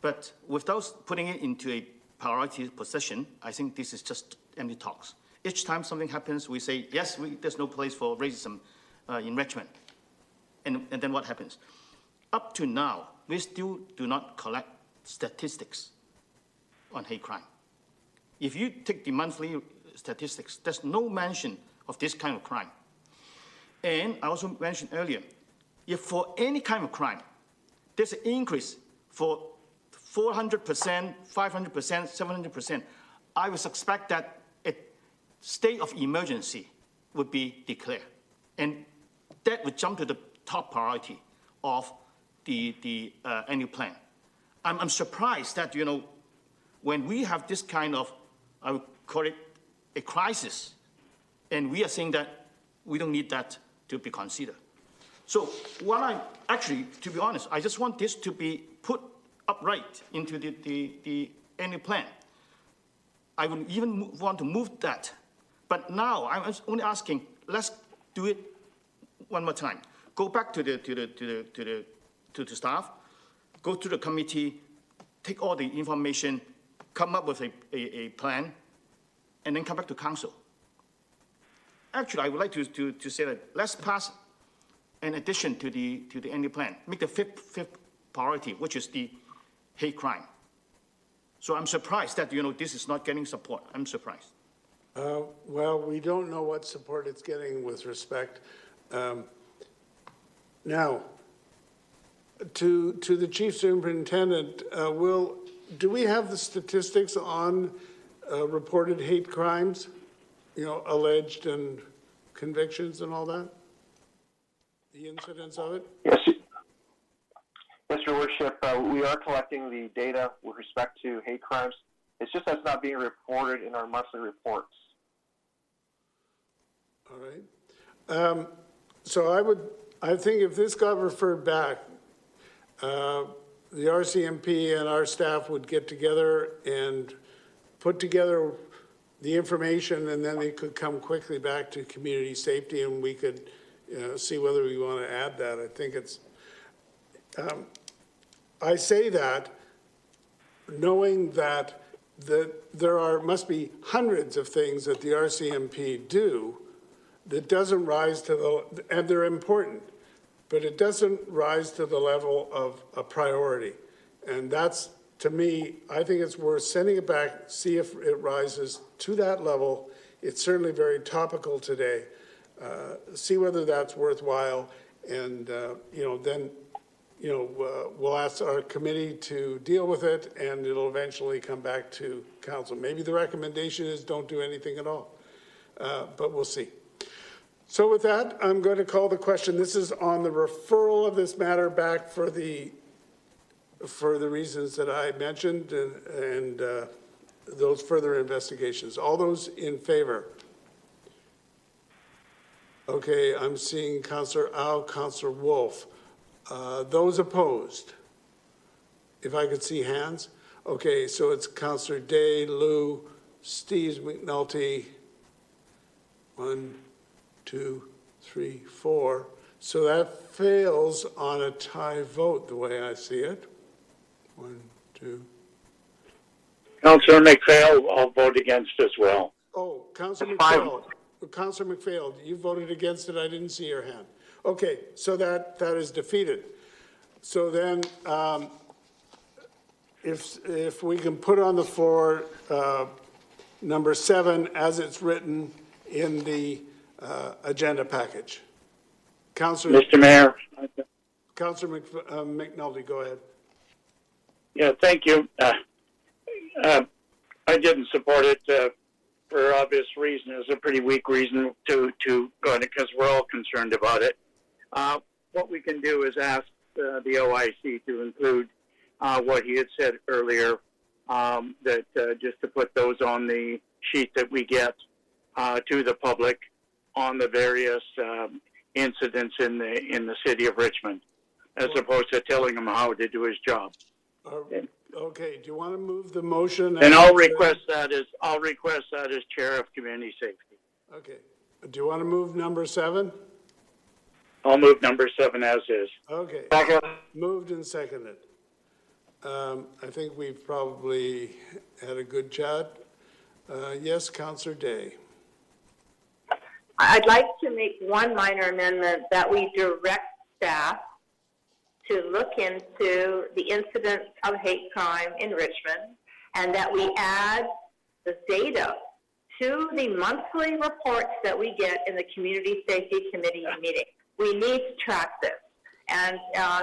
but without putting it into a priority position, I think this is just empty talks. Each time something happens, we say, yes, there's no place for racism in Richmond. And then what happens? Up to now, we still do not collect statistics on hate crime. If you take the monthly statistics, there's no mention of this kind of crime. And I also mentioned earlier, if for any kind of crime, there's an increase for 400%, 500%, 700%, I would suspect that a state of emergency would be declared. And that would jump to the top priority of the annual plan. I'm surprised that, when we have this kind of, I would call it a crisis, and we are saying that we don't need that to be considered. So actually, to be honest, I just want this to be put upright into the annual plan. I would even want to move that. But now I'm only asking, let's do it one more time. Go back to the staff, go to the committee, take all the information, come up with a plan, and then come back to council. Actually, I would like to say that let's pass an addition to the annual plan, make the fifth priority, which is the hate crime. So I'm surprised that this is not getting support. I'm surprised. Well, we don't know what support it's getting with respect. Now, to the chief superintendent, do we have the statistics on reported hate crimes, alleged and convictions and all that? The incidence of it? Yes, Your Worship, we are collecting the data with respect to hate crimes. It's just that's not being reported in our monthly reports. All right. So I think if this got referred back, the RCMP and our staff would get together and put together the information, and then they could come quickly back to community safety, and we could see whether we want to add that. I think it's, I say that knowing that there must be hundreds of things that the RCMP do that doesn't rise to and they're important, but it doesn't rise to the level of a priority. And that's, to me, I think it's worth sending it back, see if it rises to that level. It's certainly very topical today. See whether that's worthwhile, and then we'll ask our committee to deal with it, and it'll eventually come back to council. Maybe the recommendation is don't do anything at all, but we'll see. So with that, I'm going to call the question. This is on the referral of this matter back for the reasons that I mentioned and those further investigations. All those in favor? Okay, I'm seeing Councillor Au, Councillor Wolf. Those opposed? If I could see hands. Okay, so it's Councillor Day, Liu, Steve McNulty. 1, 2, 3, 4. So that fails on a tie vote, the way I see it. 1, 2. Councillor McPhail, I'll vote against as well. Oh, Councillor McPhail. Councillor McPhail, you voted against it. I didn't see your hand. Okay, so that is defeated. So then, if we can put on the floor number 7 as it's written in the agenda package. Councillor. Mr. Mayor. Councillor McNulty, go ahead. Yeah, thank you. I didn't support it for obvious reason. It's a pretty weak reason to go on it because we're all concerned about it. What we can do is ask the OIC to include what he had said earlier, that just to put those on the sheet that we get to the public on the various incidents in the city of Richmond, as opposed to telling him how to do his job. Okay, do you want to move the motion? And I'll request that as chair of community safety. Okay. Do you want to move number 7? I'll move number 7 as is. Okay. Second. Moved and seconded. I think we've probably had a good chat. Yes, Councillor Day. I'd like to make one minor amendment that we direct staff to look into the incidence of hate crime in Richmond, and that we add the data to the monthly reports that we get in the Community Safety Committee meeting. We need to track this. And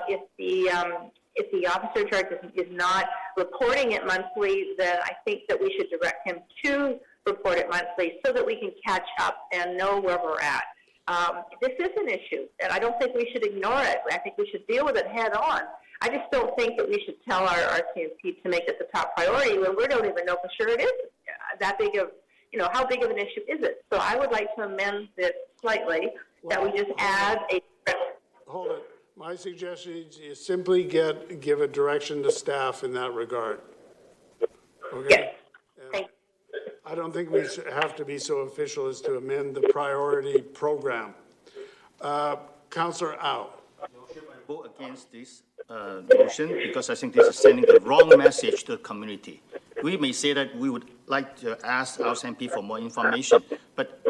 if the officer in charge is not reporting it monthly, then I think that we should direct him to report it monthly so that we can catch up and know where we're at. This is an issue, and I don't think we should ignore it. I think we should deal with it head on. I just don't think that we should tell our RCMP to make it the top priority when we don't even know for sure it is that big of, how big of an issue is it? So I would like to amend this slightly, that we just add a... Hold it. My suggestion is you simply give a direction to staff in that regard. Okay? Yes. Thank you. I don't think we have to be so official as to amend the priority program. Councillor Au. I vote against this motion because I think this is sending the wrong message to the community. We may say that we would like to ask our MP for more information, but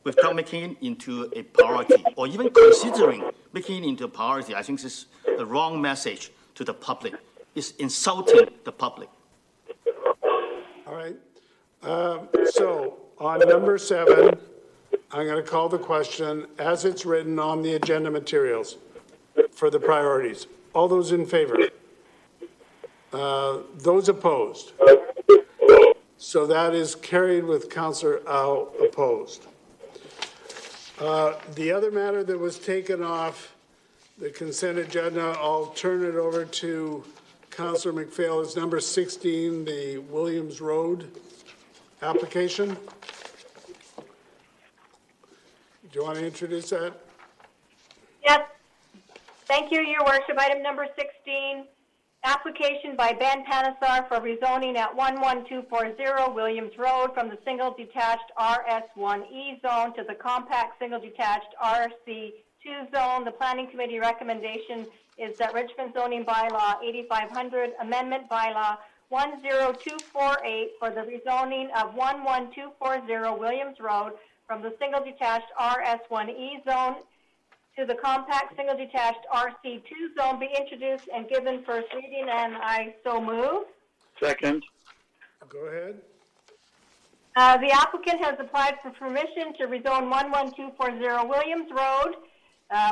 without making it into a priority or even considering making it into a priority, I think this is the wrong message to the public. It's insulting the public. All right. So on number 7, I'm going to call the question as it's written on the agenda materials for the priorities. All those in favor? Those opposed? So that is carried with Councillor Au opposed. The other matter that was taken off the consent agenda, I'll turn it over to Councillor McPhail, is number 16, the Williams Road application. Do you want to introduce that? Yes. Thank you, Your Worship. Item number 16, application by Ben Panesar for rezoning at 11240 Williams Road from the single detached RS1E zone to the compact single detached RC2 zone. The Planning Committee recommendation is that Richmond zoning bylaw 8500 amendment bylaw 10248 for the rezoning of 11240 Williams Road from the single detached RS1E zone to the compact single detached RC2 zone be introduced and given first reading, and I so move. Second. Go ahead. The applicant has applied for permission to rezone 11240 Williams Road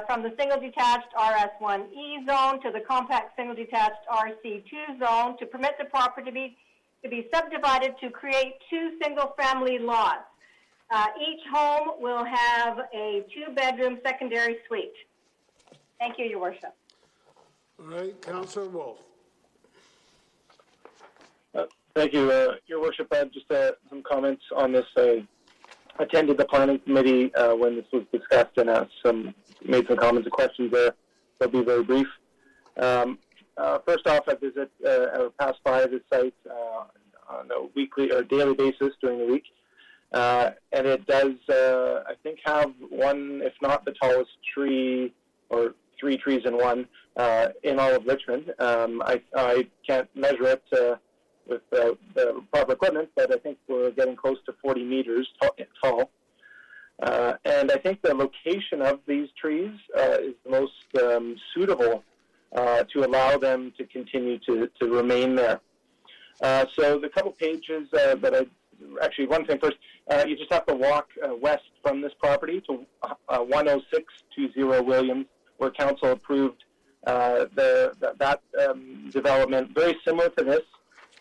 from the single detached RS1E zone to the compact single detached RC2 zone to permit the property to be subdivided to create 2 single-family lots. Each home will have a 2-bedroom secondary suite. Thank you, Your Worship. All right, Councillor Wolf. Thank you, Your Worship. I have just some comments on this. I attended the Planning Committee when this was discussed and made some comments and questions there. I'll be very brief. First off, I visit or pass by the site on a weekly or daily basis during the week. And it does, I think, have one, if not the tallest tree, or 3 trees in one, in all of Richmond. I can't measure it with the proper equipment, but I think we're getting close to 40 meters tall. And I think the location of these trees is the most suitable to allow them to continue to remain there. So the couple pages actually, one thing first, you just have to walk west from this property to 10620 Williams, where council approved that development, very similar to this,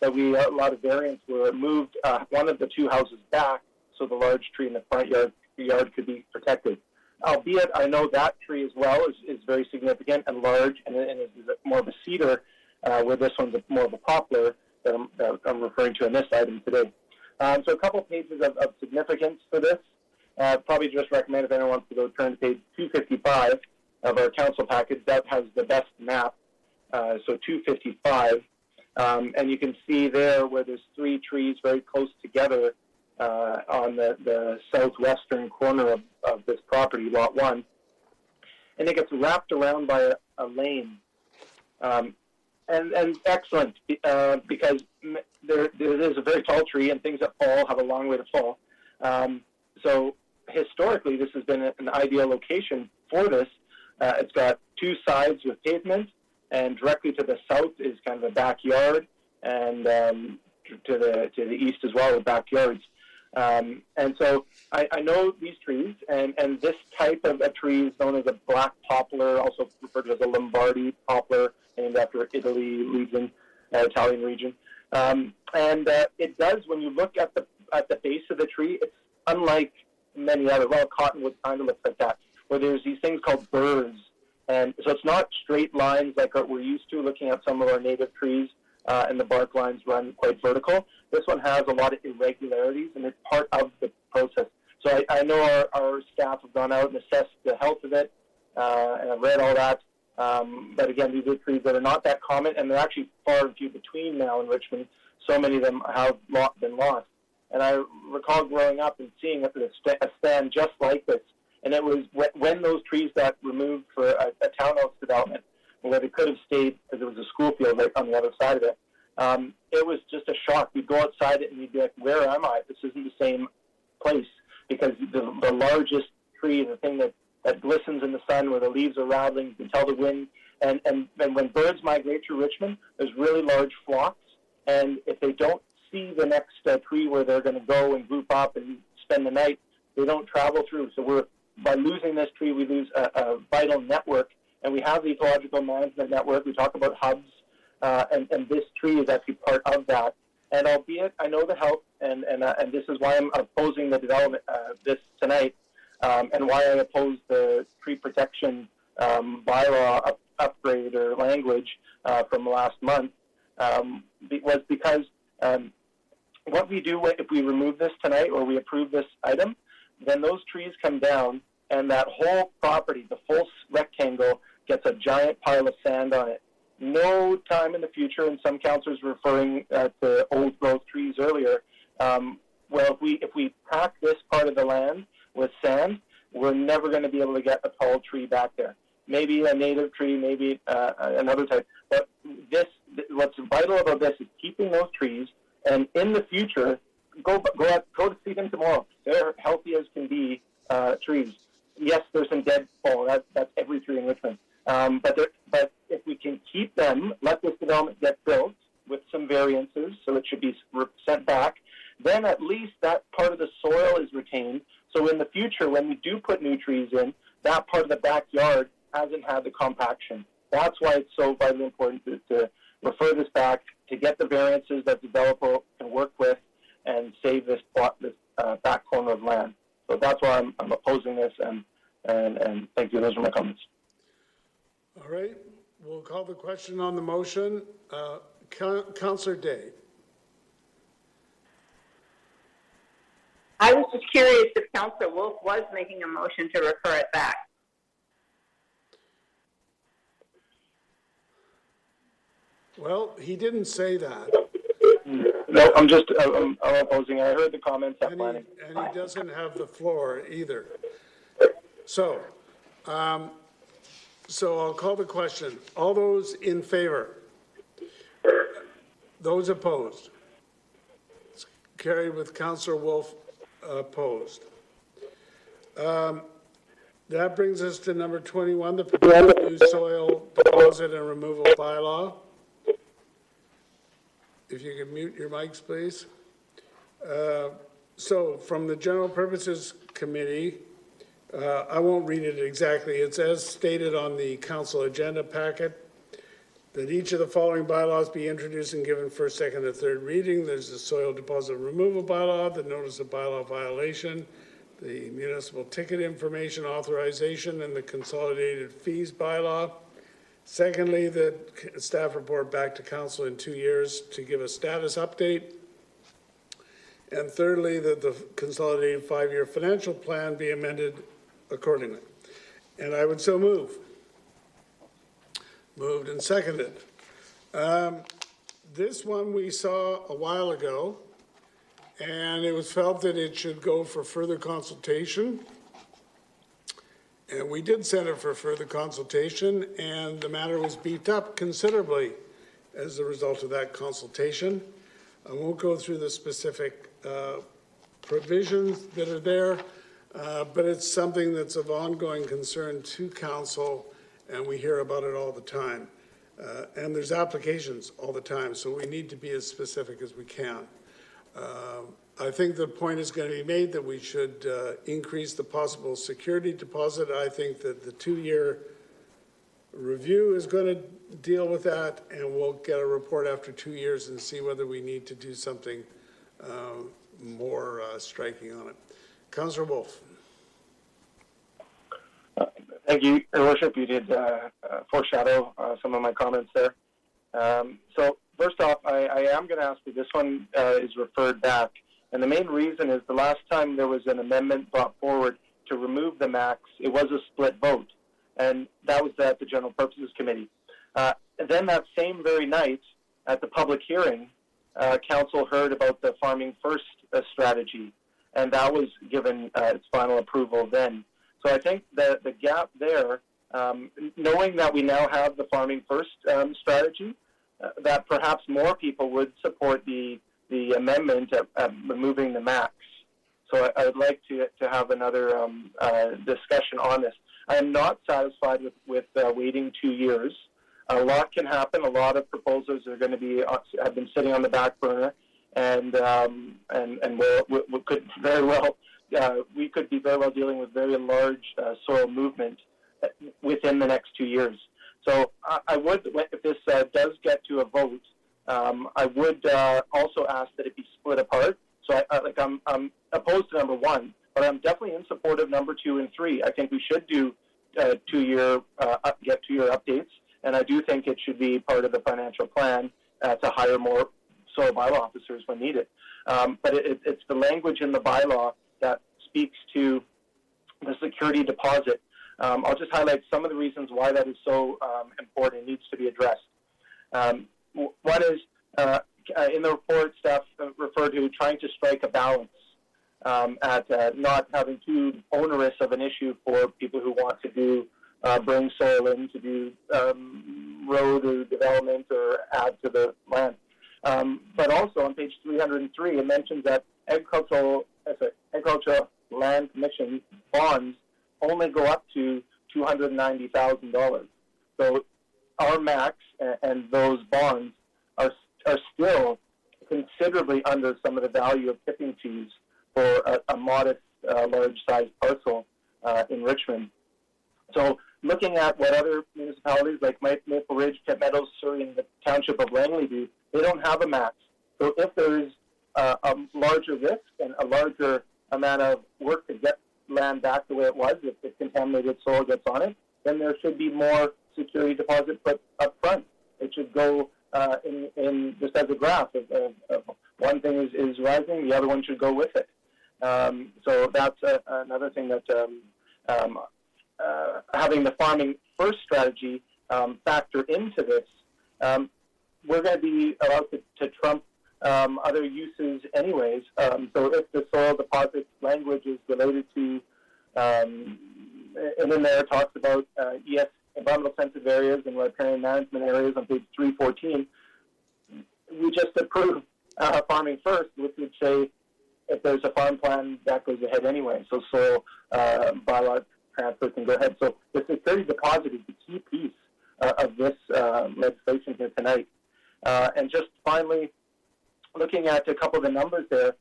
that a lot of variants were moved one of the 2 houses back so the large tree in the front yard could be protected. Albeit, I know that tree as well is very significant and large and is more of a cedar, where this one's more of a poplar that I'm referring to in this item today. So a couple pages of significance for this. Probably just recommend if anyone wants to go turn to page 255 of our council package. That has the best map. So 255. And you can see there where there's 3 trees very close together on the southwestern corner of this property, lot 1. And it gets wrapped around by a lane. And excellent, because there is a very tall tree, and things that fall have a long way to fall. So historically, this has been an ideal location for this. It's got 2 sides with pavement, and directly to the south is kind of a backyard, and to the east as well, the backyards. And so I know these trees, and this type of a tree is known as a black poplar, also referred to as a Lombardy poplar, named after Italy region, Italian region. It does, when you look at the base of the tree, it's unlike many other, well, cottonwood kind of looks like that, where there's these things called burrs. And so it's not straight lines like we're used to looking at some of our native trees, and the bark lines run quite vertical. This one has a lot of irregularities, and it's part of the process. So I know our staff have gone out and assessed the health of it, and I've read all that. But again, these are trees that are not that common, and they're actually far and few between now in Richmond. So many of them have been lost. And I recall growing up and seeing a stand just like this. And it was when those trees got removed for a townhouse development, where they could have stayed because it was a school field right on the other side of it. It was just a shock. You'd go outside it and you'd be like, where am I? This isn't the same place, because the largest tree, the thing that glistens in the sun where the leaves are rattling, you can tell the wind. And when birds migrate through Richmond, there's really large flocks. And if they don't see the next tree where they're going to go and group up and spend the night, they don't travel through. So by losing this tree, we lose a vital network. And we have the ecological management network. We talk about hubs, and this tree is actually part of that. And albeit I know the health, and this is why I'm opposing the development this tonight, and why I oppose the tree protection bylaw upgrade or language from last month, was because what we do if we remove this tonight or we approve this item, then those trees come down, and that whole property, the full rectangle, gets a giant pile of sand on it. No time in the future, and some councillors referring to old growth trees earlier, well, if we pack this part of the land with sand, we're never going to be able to get a tall tree back there. Maybe a native tree, maybe another type. But what's vital about this is keeping those trees, and in the future, go to see them tomorrow. They're healthy as can be trees. Yes, there's some dead fall. That's every tree in Richmond. But if we can keep them, let this development get built with some variances, so it should be sent back, then at least that part of the soil is retained. So in the future, when we do put new trees in, that part of the backyard hasn't had the compaction. That's why it's so vitally important to refer this back, to get the variances that the developer can work with and save this back corner of land. So that's why I'm opposing this, and thank you. Those are my comments. All right. We'll call the question on the motion. Councillor Day. I was just curious if Councillor Wolf was making a motion to refer it back. Well, he didn't say that. No, I'm opposing. I heard the comments at planning. And he doesn't have the floor either. So I'll call the question. All those in favor? Those opposed? It's carried with Councillor Wolf opposed. That brings us to number 21, the proposed new soil deposit and removal bylaw. If you could mute your mics, please. So from the General Purposes Committee, I won't read it exactly. It's as stated on the council agenda packet, that each of the following bylaws be introduced and given first, second, and third reading. There's the soil deposit removal bylaw, the notice of bylaw violation, the municipal ticket information authorization, and the consolidated fees bylaw. Secondly, the staff report back to council in 2 years to give a status update. And thirdly, that the consolidated 5-year financial plan be amended accordingly. And I would so move. Moved and seconded. This one we saw a while ago, and it was felt that it should go for further consultation. And we did send it for further consultation, and the matter was beefed up considerably as a result of that consultation. I won't go through the specific provisions that are there, but it's something that's of ongoing concern to council, and we hear about it all the time. And there's applications all the time, so we need to be as specific as we can. I think the point is going to be made that we should increase the possible security deposit. I think that the 2-year review is going to deal with that, and we'll get a report after 2 years and see whether we need to do something more striking on it. Councillor Wolf. Thank you, Your Worship. You did foreshadow some of my comments there. So first off, I am going to ask that this one is referred back. And the main reason is the last time there was an amendment brought forward to remove the max, it was a split vote. And that was at the General Purposes Committee. And then that same very night at the public hearing, Council heard about the Farming First strategy. And that was given its final approval then. So I think that the gap there, knowing that we now have the Farming First strategy, that perhaps more people would support the amendment at removing the max. So I would like to have another discussion on this. I am not satisfied with waiting 2 years. A lot can happen. A lot of proposals are going to have been sitting on the back burner, and we could very well we could be very well dealing with very large soil movement within the next 2 years. So I would, if this does get to a vote, I would also ask that it be split apart. So I'm opposed to number 1, but I'm definitely in support of number 2 and 3. I think we should do get 2-year updates, and I do think it should be part of the financial plan to hire more soil bylaw officers when needed. But it's the language in the bylaw that speaks to the security deposit. I'll just highlight some of the reasons why that is so important and needs to be addressed. One is, in the report, staff referred to trying to strike a balance at not having too onerous of an issue for people who want to do bring soil in to do road or development or add to the land. But also on page 303, it mentions that agricultural land commission bonds only go up to $290,000. So our max and those bonds are still considerably under some of the value of tipping fees for a modest, large-sized parcel in Richmond. So looking at what other municipalities like Maple Ridge, Tip Meadows, Surrey, and the township of Langley do, they don't have a max. So if there is a larger risk and a larger amount of work to get land back the way it was, if the contaminated soil gets on it, then there should be more security deposit put up front. It should go in just as a graph of one thing is rising, the other one should go with it. So that's another thing that having the Farming First strategy factor into this, we're going to be allowed to trump other uses anyways. So if the soil deposit language is related to, and in there it talks about, yes, environmental sensitive areas and riparian management areas on page 314, we just approved Farming First, which would say if there's a farm plan, that goes ahead anyway. So soil bylaw transfer can go ahead. So the security deposit is the key piece of this legislation here tonight. And just finally, looking at a couple of the numbers there,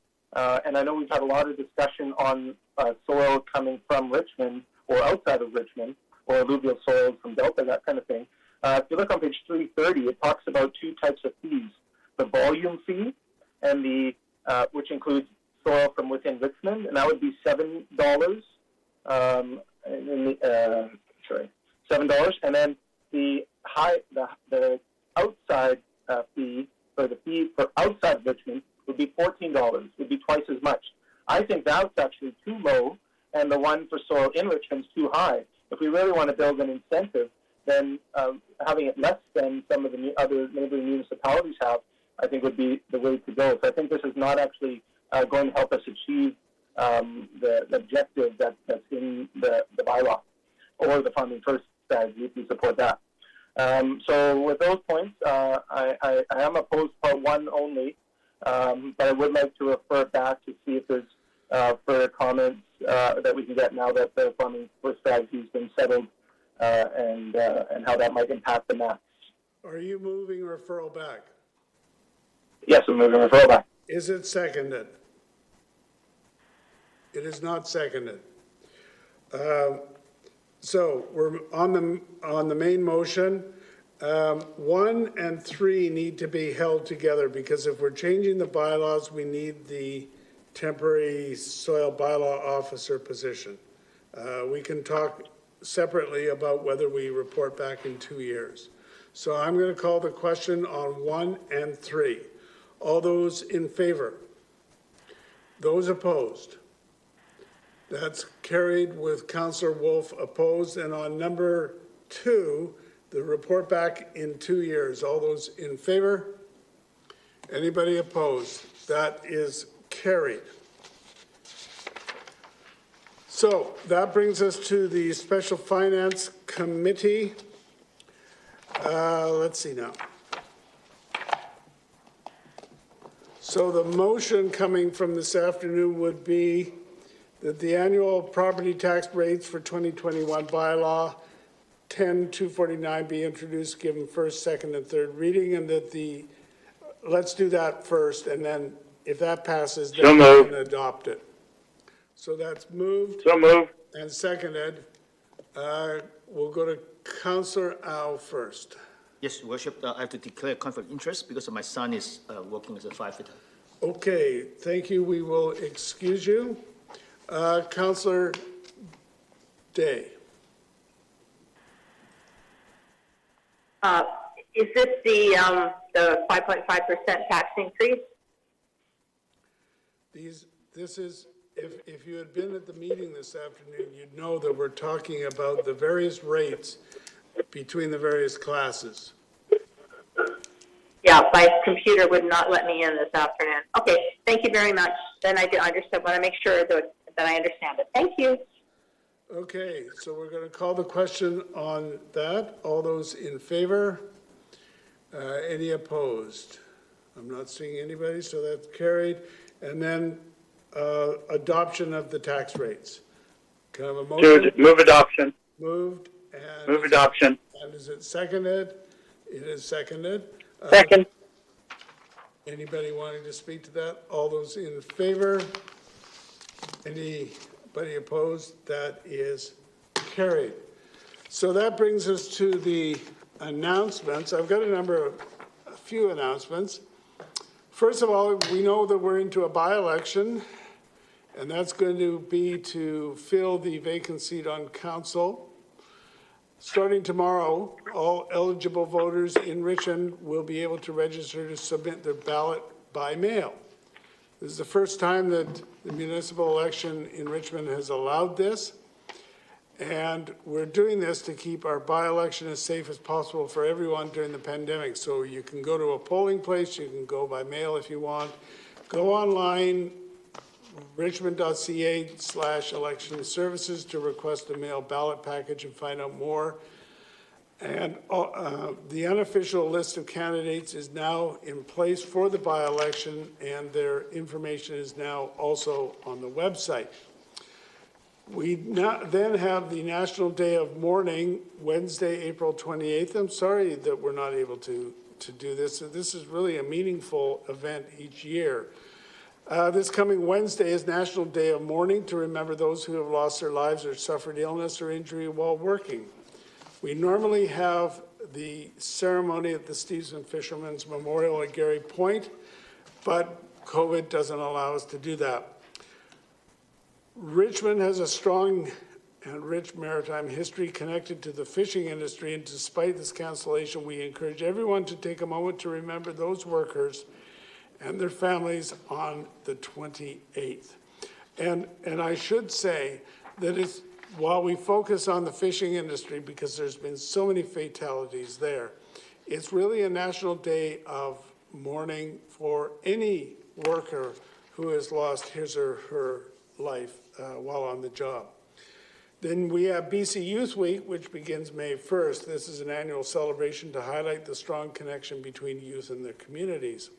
and I know we've had a lot of discussion on soil coming from Richmond or outside of Richmond, or alluvial soils from Delta, that kind of thing. If you look on page 330, it talks about 2 types of fees: the volume fee, and the which includes soil from within Richmond, and that would be $7. $7, and then the outside fee, or the fee for outside Richmond, would be $14, would be twice as much. I think that's actually too low, and the one for soil in Richmond is too high. If we really want to build an incentive, then having it less than some of the other neighboring municipalities have, I think would be the way to go. So I think this is not actually going to help us achieve the objective that's in the bylaw or the Farming First strategy, if you support that. So with those points, I am opposed to part 1 only, but I would like to refer it back to see if there's further comments that we can get now that the Farming First strategy has been settled, and how that might impact the maps. Are you moving referral back? Yes, I'm moving referral back. Is it seconded? It is not seconded. So we're on the main motion. 1 and 3 need to be held together because if we're changing the bylaws, we need the temporary soil bylaw officer position. We can talk separately about whether we report back in 2 years. So I'm going to call the question on 1 and 3. All those in favor? Those opposed? That's carried with Councillor Wolf opposed. And on number 2, the report back in 2 years. All those in favor? Anybody opposed? That is carried. So that brings us to the Special Finance Committee. Let's see now. So the motion coming from this afternoon would be that the annual property tax rates for 2021 bylaw 10-249 be introduced, given first, second, and third reading, and that let's do that first, and then if that passes, then we can adopt it. So that's moved. So moved. And seconded. We'll go to Councillor Au first. Yes, Worship, I have to declare conflict of interest because my son is working as a firefighter. Okay, thank you. We will excuse you. Councillor Day. Is this the 5.5% tax increase? This is, if you had been at the meeting this afternoon, you'd know that we're talking about the various rates between the various classes. Yeah, my computer would not let me in this afternoon. Okay, thank you very much. Then I understand. Want to make sure that I understand it. Thank you. Okay, so we're going to call the question on that. All those in favor? Any opposed? I'm not seeing anybody, so that's carried. And then adoption of the tax rates. Can I have a motion? Move adoption. Moved. And move adoption. And is it seconded? It is seconded. Second. Anybody wanting to speak to that? All those in favor? Anybody opposed? That is carried. So that brings us to the announcements. I've got a few announcements. First of all, we know that we're into a by-election, and that's going to be to fill the vacant seat on council. Starting tomorrow, all eligible voters in Richmond will be able to register to submit their ballot by mail. This is the first time that the municipal election in Richmond has allowed this, and we're doing this to keep our by-election as safe as possible for everyone during the pandemic. So you can go to a polling place, you can go by mail if you want. Go online, richmond.ca/election services to request a mail ballot package and find out more. And the unofficial list of candidates is now in place for the by-election, and their information is now also on the website. We then have the National Day of Mourning, Wednesday, April 28th. I'm sorry that we're not able to do this. This is really a meaningful event each year. This coming Wednesday is National Day of Mourning to remember those who have lost their lives or suffered illness or injury while working. We normally have the ceremony at the Stevenson Fishermen's Memorial at Gary Point, but COVID doesn't allow us to do that. Richmond has a strong and rich maritime history connected to the fishing industry, and despite this cancellation, we encourage everyone to take a moment to remember those workers and their families on the 28th. And I should say that while we focus on the fishing industry because there's been so many fatalities there, it's really a national day of mourning for any worker who has lost his or her life while on the job. Then we have BC Youth Week, which begins May 1st. This is an annual celebration to highlight the strong connection between youth and their communities.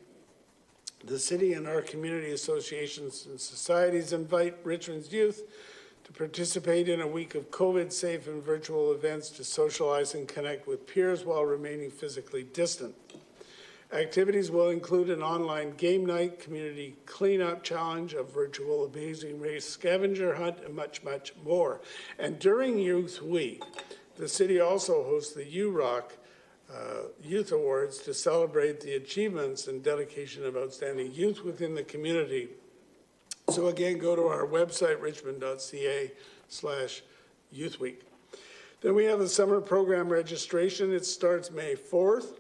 The city and our community associations and societies invite Richmond's youth to to participate in a week of COVID-safe and virtual events to socialize and connect with peers while remaining physically distant. Activities will include an online game night, community cleanup challenge, a virtual Amazing Race scavenger hunt, and much, much more. And during Youth Week, the city also hosts the UROC Youth Awards to celebrate the achievements and dedication of outstanding youth within the community. So again, go to our website, richmond.ca/youthweek. Then we have the summer program registration. It starts May 4th.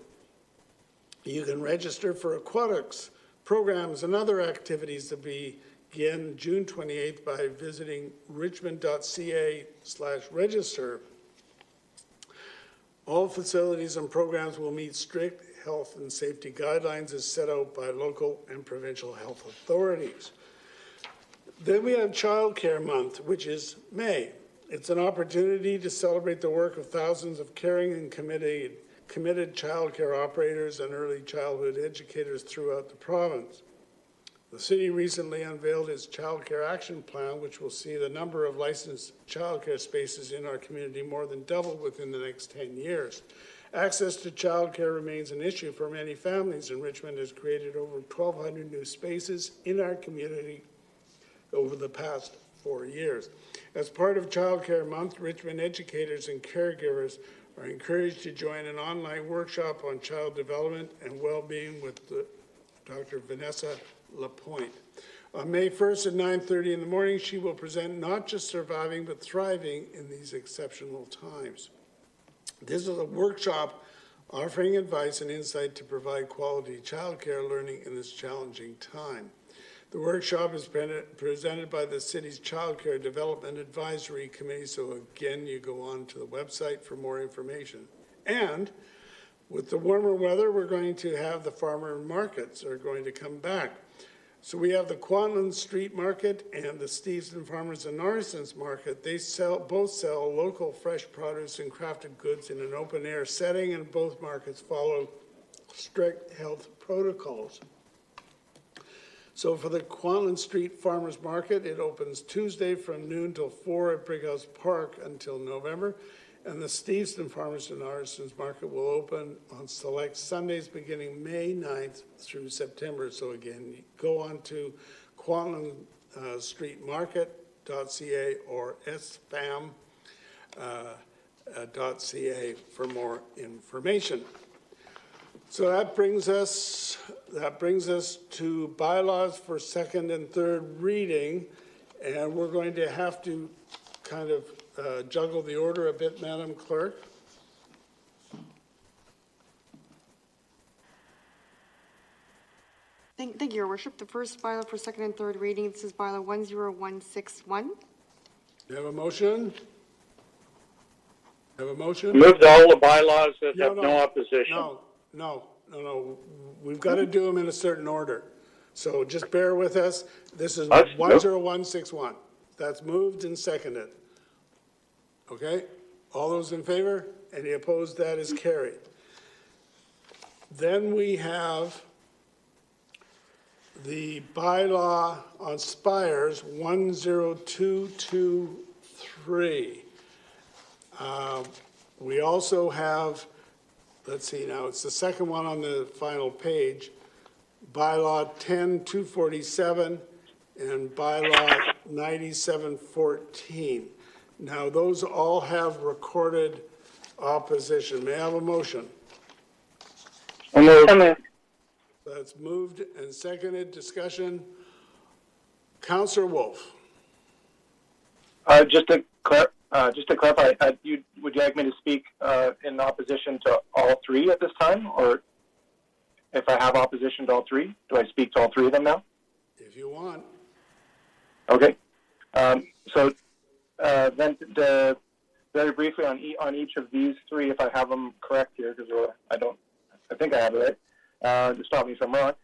You can register for aquatics, programs, and other activities that begin June 28th by visiting richmond.ca/register. All facilities and programs will meet strict health and safety guidelines as set out by local and provincial health authorities. Then we have Child Care Month, which is May. It's an opportunity to celebrate the work of thousands of caring and committed child care operators and early childhood educators throughout the province. The city recently unveiled its Child Care Action Plan, which will see the number of licensed child care spaces in our community more than double within the next 10 years. Access to child care remains an issue for many families, and Richmond has created over 1,200 new spaces in our community over the past 4 years. As part of Child Care Month, Richmond educators and caregivers are encouraged to join an online workshop on child development and well-being with Dr. Vanessa Lapointe. On May 1st at 9:30 in the morning, she will present not just surviving, but thriving in these exceptional times. This is a workshop offering advice and insight to provide quality child care learning in this challenging time. The workshop is presented by the city's Child Care Development Advisory Committee, so again, you go on to the website for more information. And with the warmer weather, we're going to have the farmer markets are going to come back. So we have the Quanland Street Market and the Steveston Farmers and Artisans Market. They both sell local fresh produce and crafted goods in an open air setting, and both markets follow strict health protocols. So for the Quanland Street Farmers Market, it opens Tuesday from noon till 4 at Brighouse Park until November. And the Steveston Farmers and Artisans Market will open on select Sundays beginning May 9th through September. So again, go on to QuanlandStreetMarket.ca or sfam.ca for more information. So that brings us to bylaws for second and third reading, and we're going to have to kind of juggle the order a bit, Madam Clerk. Thank you, Your Worship. The first bylaw for second and third reading, this is bylaw 10161. Do you have a motion? Have a motion? Moved all the bylaws that have no opposition. No. We've got to do them in a certain order. So just bear with us. This is 10161. That's moved and seconded. Okay? All those in favor? Any opposed? That is carried. Then we have the bylaw on Spires 10223. We also have, let's see now, it's the second one on the final page, bylaw 10247 and bylaw 9714. Now, those all have recorded opposition. May I have a motion? That's moved and seconded. Discussion. Councillor Wolf. Just to clarify, would you like me to speak in opposition to all three at this time, or if I have opposition to all three, do I speak to all three of them now? If you want. Okay. So then, very briefly on each of these three, if I have them correct here, because I think I have it right. Just stop me if I'm wrong.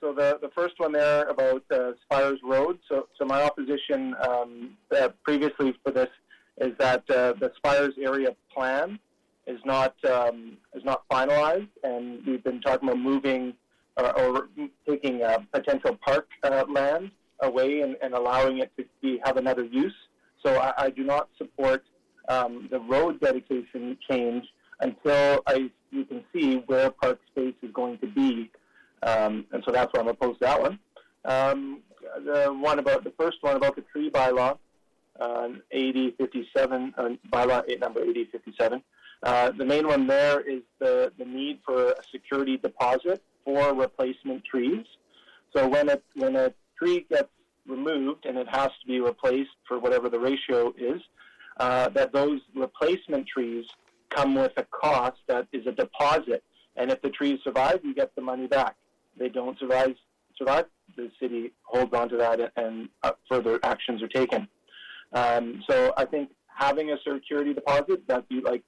So the first one there about Spires Road. So my opposition previously for this is that the Spires area plan is not finalized, and we've been talking about moving or taking potential park land away and allowing it to have another use. So I do not support the road dedication change until you can see where park space is going to be, and so that's why I'm opposed to that one. The first one about the tree bylaw, 8057, bylaw number 8057. The main one there is the need for a security deposit for replacement trees. So when a tree gets removed and it has to be replaced for whatever the ratio is, that those replacement trees come with a cost that is a deposit. And if the trees survive, you get the money back. They don't survive, the city holds on to that and further actions are taken. So I think having a security deposit that you like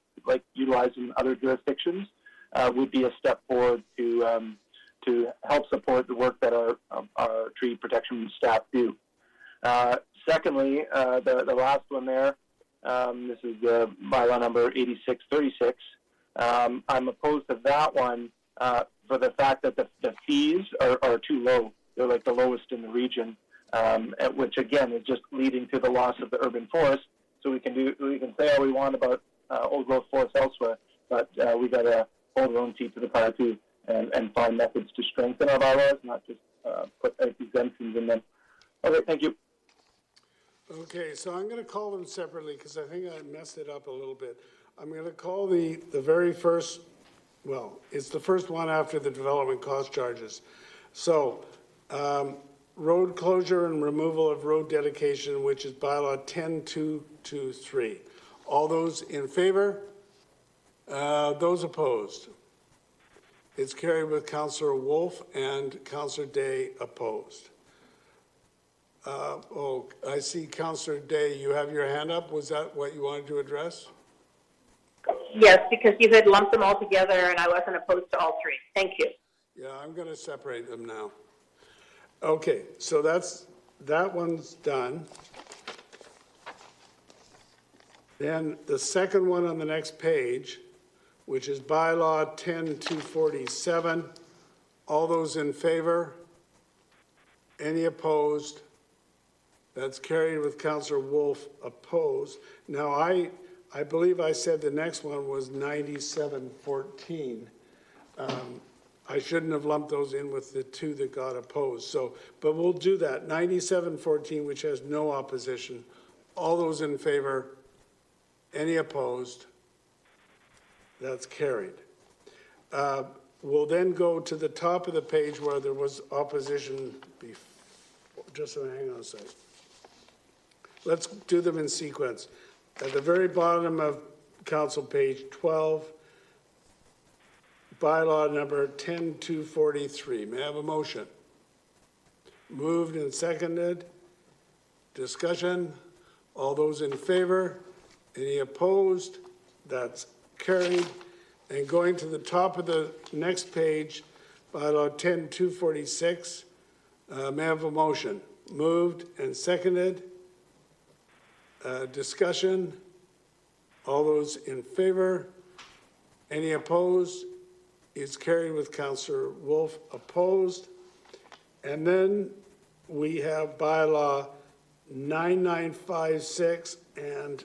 utilized in other jurisdictions would be a step forward to help support the work that our tree protection staff do. Secondly, the last one there, this is the bylaw number 8636. I'm opposed to that one for the fact that the fees are too low. They're like the lowest in the region, which again is just leading to the loss of the urban forest. So we can say all we want about old growth forests elsewhere, but we got to hold our own feet to the fire too, and find methods to strengthen our bylaws, not just put exemptions in them. Okay, thank you. Okay, so I'm going to call them separately because I think I messed it up a little bit. I'm going to call the very first, well, it's the first one after the development cost charges. So, road closure and removal of road dedication, which is bylaw 10223. All those in favor? Those opposed? It's carried with Councillor Wolf and Councillor Day opposed. I see Councillor Day, you have your hand up. Was that what you wanted to address? Yes, because you had lumped them all together and I wasn't opposed to all three. Thank you. Yeah, I'm going to separate them now. Okay, so that one's done. Then the second one on the next page, which is bylaw 10247. All those in favor? Any opposed? That's carried with Councillor Wolf opposed. Now, I believe I said the next one was 9714. I shouldn't have lumped those in with the two that got opposed. So, but we'll do that. 9714, which has no opposition. All those in favor? Any opposed? That's carried. We'll then go to the top of the page where there was opposition before. Just hang on a second. Let's do them in sequence. At the very bottom of council page 12, bylaw number 10243. May I have a motion? Moved and seconded. Discussion. All those in favor? Any opposed? That's carried. And going to the top of the next page, bylaw 10246. May I have a motion? Moved and seconded. Discussion. All those in favor? Any opposed? It's carried with Councillor Wolf opposed. And then we have bylaw 9956 and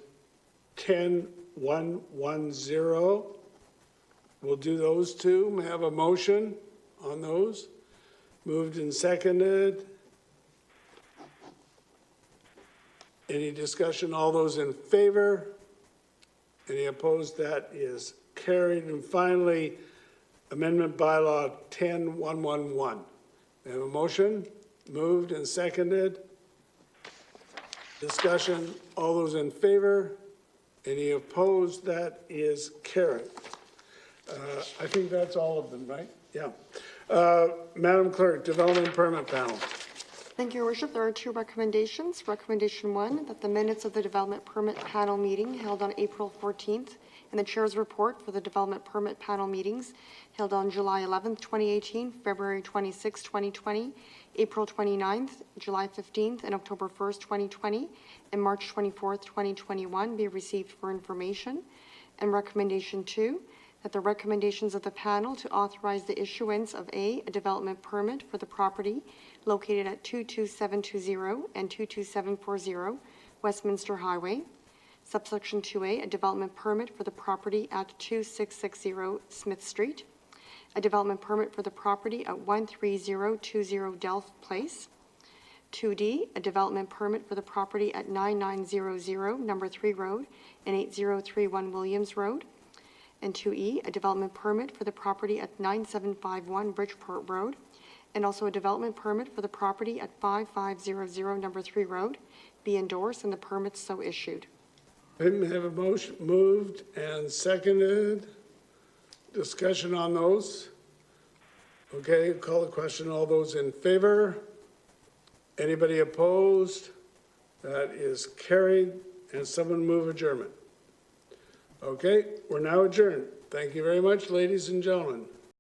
10110. We'll do those two. May I have a motion on those? Moved and seconded. Any discussion? All those in favor? Any opposed? That is carried. And finally, amendment bylaw 10111. May I have a motion? Moved and seconded. Discussion. All those in favor? Any opposed? That is carried. I think that's all of them, right? Yeah. Madam Clerk, Development Permit Panel. Thank you, Your Worship. There are two recommendations. Recommendation 1, that the minutes of the Development Permit Panel meeting held on April 14th and the Chair's report for the Development Permit Panel meetings held on July 11th, 2018, February 26th, 2020, April 29th, July 15th, and October 1st, 2020, and March 24th, 2021 be received for information. And recommendation 2, that the recommendations of the panel to authorize the issuance of a development permit for the property located at 22720 and 22740 Westminster Highway. Subsection 2A, a development permit for the property at 2660 Smith Street. A development permit for the property at 13020 Delph Place. 2D, a development permit for the property at 9900 Number 3 Road and 8031 Williams Road. And 2E, a development permit for the property at 9751 Bridgeport Road, and also a development permit for the property at 5500 Number 3 Road be endorsed and the permits so issued. I have a motion moved and seconded. Discussion on those. Okay, call the question. All those in favor? Anybody opposed? That is carried. And someone move adjournment. Okay, we're now adjourned. Thank you very much, ladies and gentlemen.